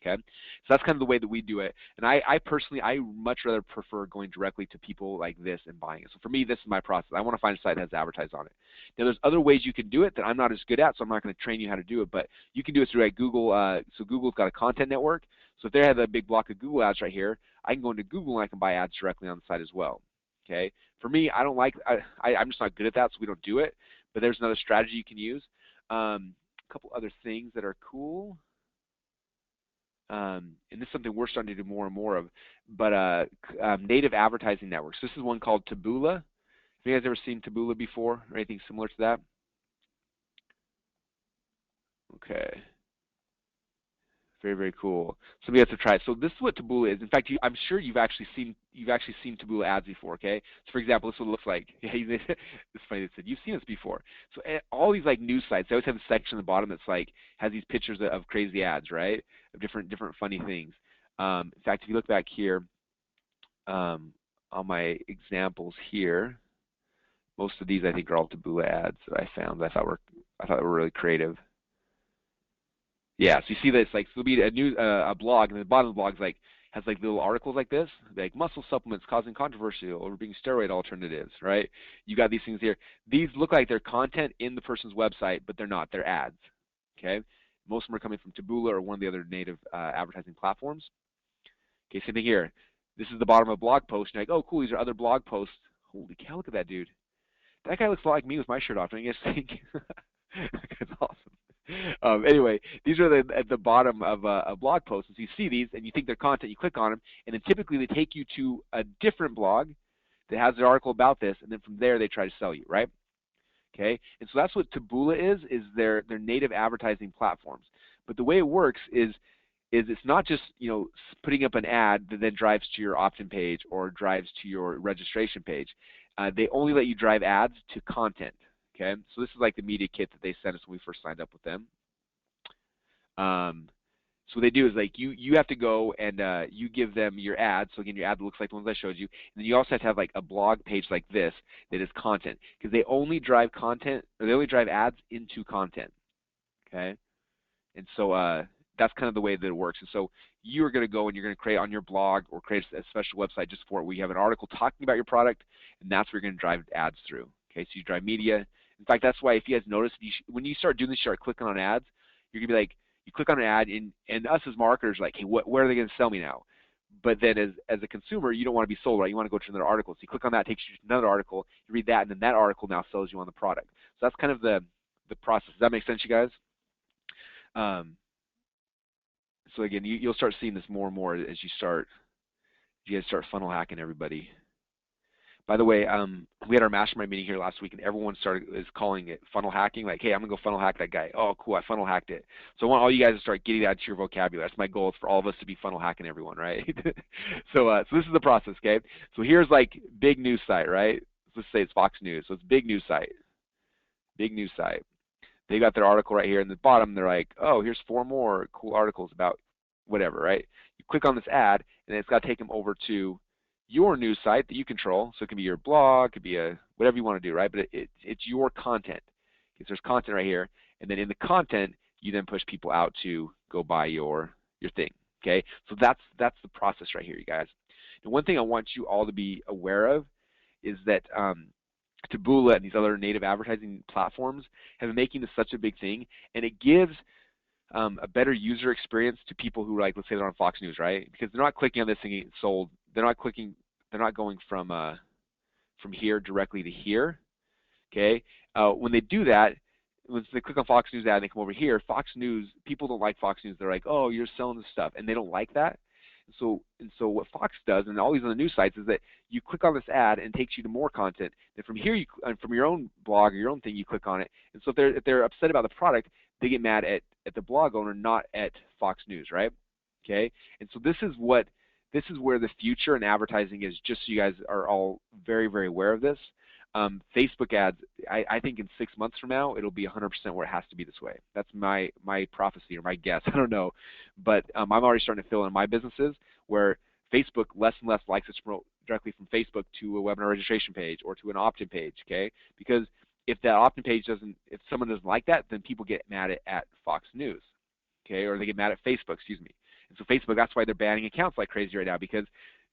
Okay, so that's kind of the way that we do it. And I personally, I much rather prefer going directly to people like this and buying it. So for me, this is my process. I want to find a site that has advertised on it. Now, there's other ways you can do it that I'm not as good at, so I'm not going to train you how to do it. But you can do it through like Google. So Google's got a content network. So if they have a big block of Google ads right here, I can go into Google and I can buy ads directly on the site as well. Okay. For me, I don't like. I'm just not good at that, so we don't do it. But there's another strategy you can use. A couple other things that are cool. And this is something we're starting to do more and more of, but native advertising networks. This is one called Taboola. Have you guys ever seen Taboola before or anything similar to that? Okay. Very, very cool. Somebody has to try it. So this is what Taboola is. In fact, I'm sure you've actually seen Taboola ads before. Okay. So for example, this is what it looks like. Yeah, it's funny. They said you've seen this before. So all these like news sites, they always have a section at the bottom that's like has these pictures of crazy ads, right? Of different funny things. In fact, if you look back here on my examples here, most of these I think are all Taboola ads that I found. I thought were really creative. Yeah, so you see this like there'll be a blog, and the bottom of the blog is like has like little articles like this, like muscle supplements causing controversy over being steroid alternatives, right? You got these things here. These look like they're content in the person's website, but they're not. They're ads. Okay, most of them are coming from Taboola or one of the other native advertising platforms. Okay, same thing here. This is the bottom of a blog post. And you're like, oh, cool, these are other blog posts. Holy cow, look at that dude. That guy looks a lot like me with my shirt off. Don't you guys think? That guy's awesome. Anyway, these are at the bottom of a blog post. And so you see these and you think they're content, you click on them, and then typically they take you to a different blog that has an article about this, and then from there they try to sell you, right? Okay, and so that's what Taboola is their native advertising platforms. But the way it works is it's not just putting up an ad that then drives to your opt-in page or drives to your registration page. They only let you drive ads to content. Okay, so this is like the media kit that they sent us when we first signed up with them. So what they do is like you have to go and you give them your ad. So again, your ad looks like the ones I showed you. And then you also have like a blog page like this that is content, because they only drive content, or they only drive ads into content. Okay, and so that's kind of the way that it works. And so you're going to go and you're going to create on your blog or create a special website just for it, where you have an article talking about your product, and that's where you're going to drive ads through. Okay, so you drive media. In fact, that's why if you guys notice, when you start doing this, you start clicking on ads, you're going to be like, you click on an ad, and us as marketers are like, hey, where are they going to sell me now? But then as a consumer, you don't want to be sold, right? You want to go to another article. So you click on that, it takes you to another article, you read that, and then that article now sells you on the product. So that's kind of the process. Does that make sense, you guys? So again, you'll start seeing this more and more as you guys start funnel hacking everybody. By the way, we had our mastermind meeting here last week, and everyone is calling it funnel hacking. Like, hey, I'm gonna go funnel hack that guy. Oh, cool, I funnel hacked it. So I want all you guys to start getting that to your vocabulary. That's my goal, is for all of us to be funnel hacking everyone, right? So this is the process, okay? So here's like big news site, right? Let's say it's Fox News. So it's big news site. Big news site. They got their article right here in the bottom. They're like, oh, here's 4 more cool articles about whatever, right? You click on this ad, and it's got to take them over to your news site that you control. So it can be your blog, it could be whatever you want to do, right? But it's your content. Okay, so there's content right here, and then in the content, you then push people out to go buy your thing. Okay, so that's the process right here, you guys. And one thing I want you all to be aware of is that Taboola and these other native advertising platforms have been making this such a big thing, and it gives a better user experience to people who, like, let's say they're on Fox News, right? Because they're not clicking on this thing getting sold. They're not going from here directly to here. Okay, when they do that, when they click on Fox News ad and they come over here, Fox News, people don't like Fox News. They're like, oh, you're selling this stuff, and they don't like that. And so what Fox does, and all these other news sites, is that you click on this ad and it takes you to more content. Then from here, from your own blog or your own thing, you click on it. And so if they're upset about the product, they get mad at the blog owner, not at Fox News, right? Okay, and so this is where the future in advertising is. Just so you guys are all very, very aware of this. Facebook ads, I think in 6 months from now, it'll be 100% where it has to be this way. That's my prophecy or my guess. I don't know. But I'm already starting to fill in my businesses where Facebook less and less likes us to promote directly from Facebook to a webinar registration page or to an opt-in page, okay? Because if that opt-in page if someone doesn't like that, then people get mad at Fox News, okay? Or they get mad at Facebook, excuse me. And so Facebook, that's why they're banning accounts like crazy right now, because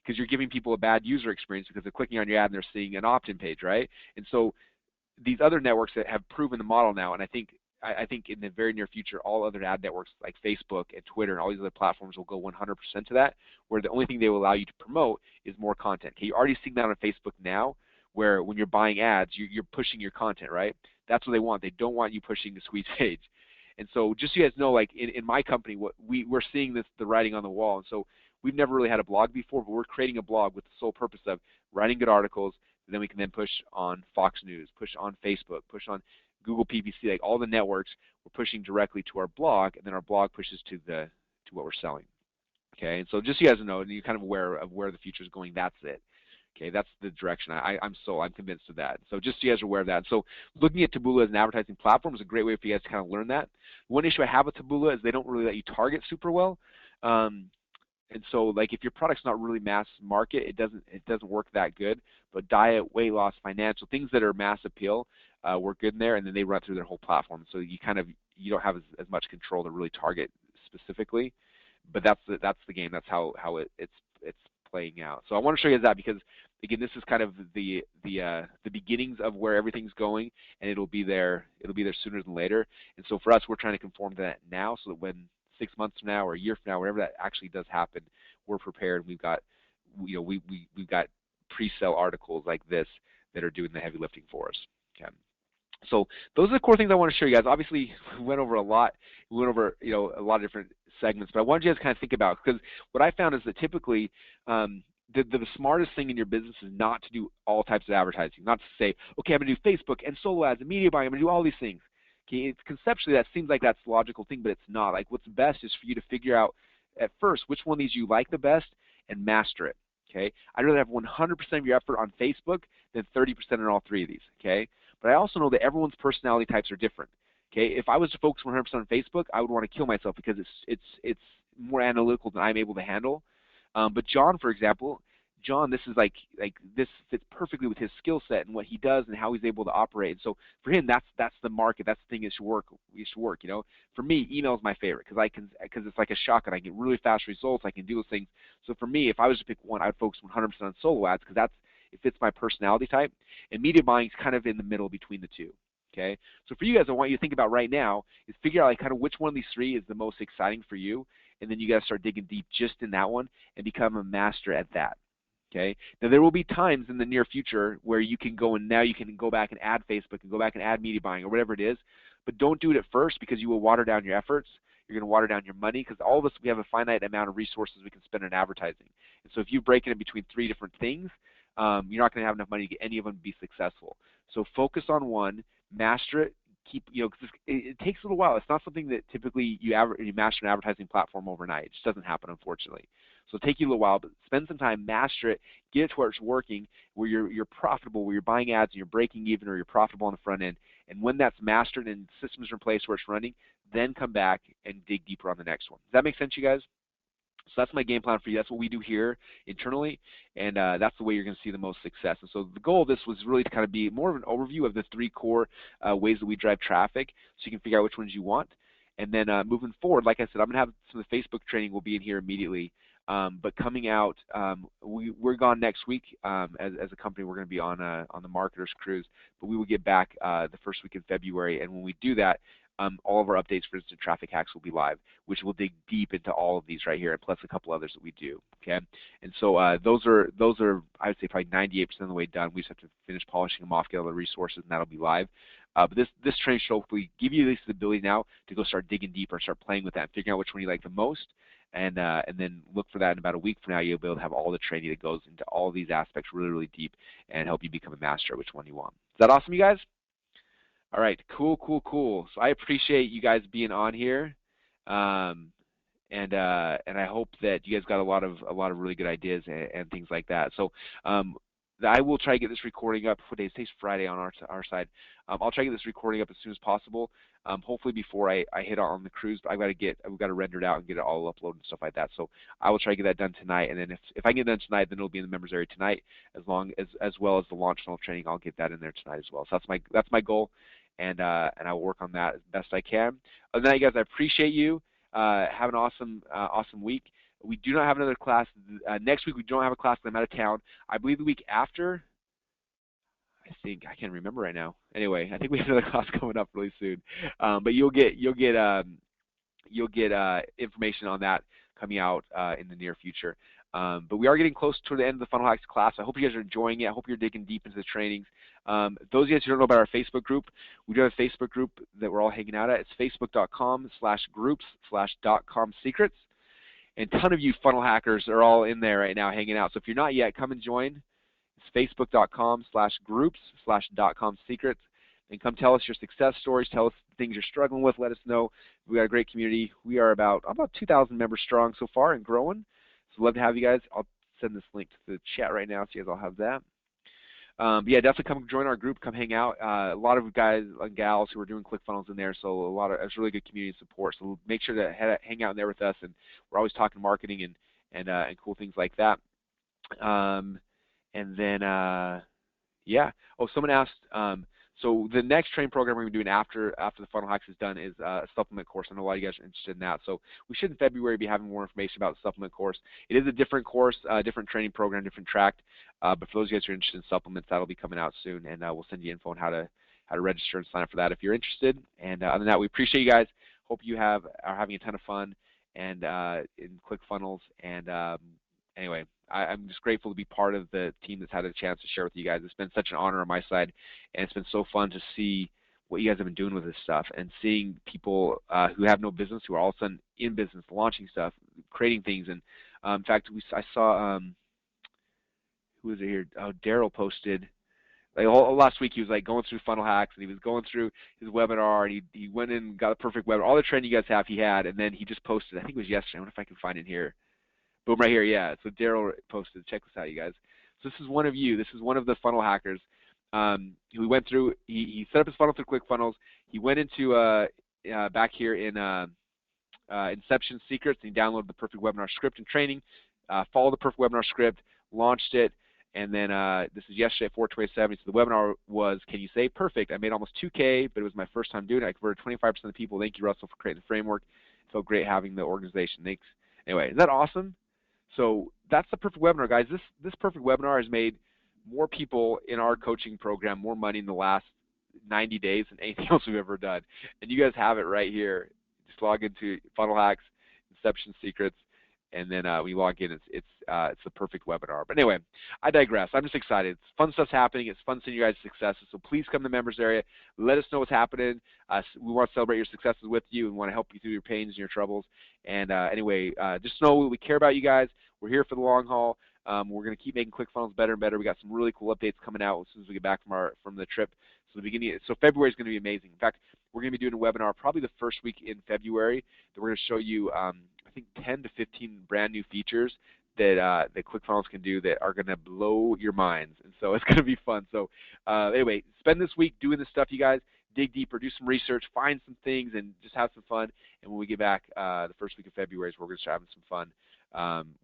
you're giving people a bad user experience because they're clicking on your ad and they're seeing an opt-in page, right? And so these other networks that have proven the model now, and I think in the very near future, all other ad networks like Facebook and Twitter and all these other platforms will go 100% to that, where the only thing they will allow you to promote is more content. Okay, you're already seeing that on Facebook now, where when you're buying ads, you're pushing your content, right? That's what they want. They don't want you pushing the squeeze page. And so just so you guys know, like in my company, we're seeing the writing on the wall. And so we've never really had a blog before, but we're creating a blog with the sole purpose of writing good articles, and then we can then push on Fox News, push on Facebook, push on Google PPC, like all the networks. We're pushing directly to our blog, and then our blog pushes to what we're selling. Okay, and so just so you guys know, and you're kind of aware of where the future is going, that's it. Okay, that's the direction. I'm convinced of that. So just so you guys are aware of that. So looking at Taboola as an advertising platform is a great way for you guys to kind of learn that. One issue I have with Taboola is they don't really let you target super well. And so, like, if your product's not really mass market, it doesn't work that good. But diet, weight loss, financial, things that are mass appeal work good in there, and then they run through their whole platform. So you don't have as much control to really target specifically. But that's the game. That's how it's playing out. So I want to show you that because, again, this is kind of the beginnings of where everything's going, and it'll be there sooner than later. And so for us, we're trying to conform to that now, so that when 6 months from now or a year from now, whenever that actually does happen, we're prepared. We've got we've got pre-sale articles like this that are doing the heavy lifting for us. Okay. So those are the core things I want to show you guys. Obviously, we went over a lot. We went over a lot of different segments, but I wanted you guys to kind of think about, because what I found is that typically the smartest thing in your business is not to do all types of advertising. Not to say, okay, I'm going to do Facebook and solo ads and media buying. I'm going to do all these things. Okay, conceptually that seems like that's the logical thing, but it's not. Like, what's best is for you to figure out at first which one of these you like the best and master it. Okay, I'd rather have 100% of your effort on Facebook than 30% on all three of these. Okay, but I also know that everyone's personality types are different. Okay, if I was to focus 100% on Facebook, I would want to kill myself because it's more analytical than I'm able to handle. But John, for example, this is like this fits perfectly with his skill set and what he does and how he's able to operate. And so for him, that's the market. That's the thing that should work. You know, for me, email is my favorite because it's like a shotgun. I get really fast results. I can do those things. So for me, if I was to pick one, I'd focus 100% on solo ads because it fits my personality type. And media buying is kind of in the middle between the two. Okay, so for you guys, I want you to think about right now is figure out like kind of which one of these three is the most exciting for you, and then you guys start digging deep just in that one and become a master at that. Okay. Now there will be times in the near future where you can go back and add Facebook and go back and add media buying or whatever it is, but don't do it at first because you will water down your efforts. You're going to water down your money because all of us, we have a finite amount of resources we can spend on advertising. And so if you break it in between three different things, you're not going to have enough money to get any of them to be successful. So focus on one, master it, because it takes a little while. It's not something that typically you master an advertising platform overnight. It just doesn't happen, unfortunately. So it'll take you a little while, but spend some time, master it, get it to where it's working, where you're profitable, where you're buying ads and you're breaking even or you're profitable on the front end. And when that's mastered and systems are in place where it's running, then come back and dig deeper on the next one. Does that make sense, you guys? So that's my game plan for you. That's what we do here internally, and that's the way you're going to see the most success. And so the goal of this was really to kind of be more of an overview of the three core ways that we drive traffic, so you can figure out which ones you want. And then moving forward, like I said, I'm going to have some of the Facebook training will be in here immediately. But coming out, we're gone next week as a company. We're going to be on the marketers cruise, but we will get back the first week in February. And when we do that, all of our updates for instant traffic hacks will be live, which will dig deep into all of these right here, plus a couple others that we do. Okay, and so those are I would say probably 98% of the way done. We just have to finish polishing them off, get all the resources, and that'll be live. But this training should hopefully give you at least the ability now to go start digging deeper and start playing with that and figuring out which one you like the most. And then look for that in about a week from now. You'll be able to have all the training that goes into all of these aspects really, really deep and help you become a master at which one you want. Is that awesome, you guys? All right, cool, cool, cool. So I appreciate you guys being on here, and I hope that you guys got a lot of really good ideas and things like that. So I will try to get this recording up. What day is today's Friday on our side. I'll try to get this recording up as soon as possible. Hopefully before I hit on the cruise, but we've got to render it out and get it all uploaded and stuff like that. So I will try to get that done tonight, and then if I get it done tonight, then it'll be in the members area tonight, as well as the launch funnel training. I'll get that in there tonight as well. So that's my goal, and I will work on that as best I can. Other than that, you guys, I appreciate you. Have an awesome week. We do not have another class next week. We don't have a class because I'm out of town. I believe the week after. I can't remember right now. Anyway, I think we have another class coming up really soon. But you'll get information on that coming out in the near future. But we are getting close to the end of the Funnel Hacks class. I hope you guys are enjoying it. I hope you're digging deep into the trainings. Those of you guys who don't know about our Facebook group, we do have a Facebook group that we're all hanging out at. It's facebook.com/groups/.com-secrets. And a ton of you funnel hackers are all in there right now hanging out. So if you're not yet, come and join. It's facebook.com/groups/.com-secrets. And come tell us your success stories. Tell us things you're struggling with. Let us know. We got a great community. We are about 2,000 members strong so far and growing. So love to have you guys. I'll send this link to the chat right now so you guys all have that. But yeah, definitely come join our group. Come hang out. A lot of guys and gals who are doing ClickFunnels in there, so it's really good community support. So make sure to hang out in there with us, and we're always talking marketing and cool things like that. And then yeah. Oh, someone asked. So the next training program we're going to be doing after the Funnel Hacks is done is a supplement course. I know a lot of you guys are interested in that. So we should in February be having more information about the supplement course. It is a different course, different training program, different track. But for those of you guys who are interested in supplements, that'll be coming out soon, and we'll send you info on how to register and sign up for that if you're interested. And other than that, we appreciate you guys. Hope you are having a ton of fun and in ClickFunnels. And anyway, I'm just grateful to be part of the team that's had a chance to share with you guys. It's been such an honor on my side, and it's been so fun to see what you guys have been doing with this stuff and seeing people who have no business, who are all of a sudden in business, launching stuff, creating things. And in fact, I saw, who was it here? Oh, Daryl posted. Like last week, he was like going through Funnel Hacks, and he was going through his webinar, and he went in and got a perfect webinar. All the training you guys have, he had, and then he just posted. I think it was yesterday. I wonder if I can find it here. Boom, right here, yeah. So Daryl posted. Check this out, you guys. So this is one of you. This is one of the funnel hackers. Who went through. He set up his funnel through ClickFunnels. He went into back here in Inception Secrets, and he downloaded the perfect webinar script and training. Followed the perfect webinar script, launched it, and then this is yesterday at 4:27. So the webinar was, can you say perfect? I made almost 2K, but it was my first time doing it. I converted 25% of the people. Thank you, Russell, for creating the framework. It felt great having the organization. Thanks. Anyway, is that awesome? So that's the perfect webinar, guys. This perfect webinar has made more people in our coaching program more money in the last 90 days than anything else we've ever done. And you guys have it right here. Just log into Funnel Hacks, Inception Secrets, and then we log in. It's the perfect webinar. But anyway, I digress. I'm just excited. Fun stuff's happening. It's fun seeing you guys' successes. So please come to the members area. Let us know what's happening. We want to celebrate your successes with you and want to help you through your pains and your troubles. And anyway, just know we care about you guys. We're here for the long haul. We're going to keep making ClickFunnels better and better. We got some really cool updates coming out as soon as we get back from the trip. So February is going to be amazing. In fact, we're going to be doing a webinar probably the first week in February that we're going to show you, I think, 10 to 15 brand new features that ClickFunnels can do that are going to blow your minds. And so it's going to be fun. So anyway, spend this week doing this stuff, you guys. dig deeper, do some research, find some things, and just have some fun. And when we get back the first week of February, we're going to start having some fun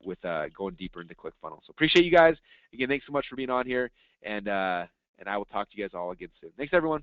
with going deeper into ClickFunnels. So appreciate you guys. Again, thanks so much for being on here, and I will talk to you guys all again soon. Thanks, everyone.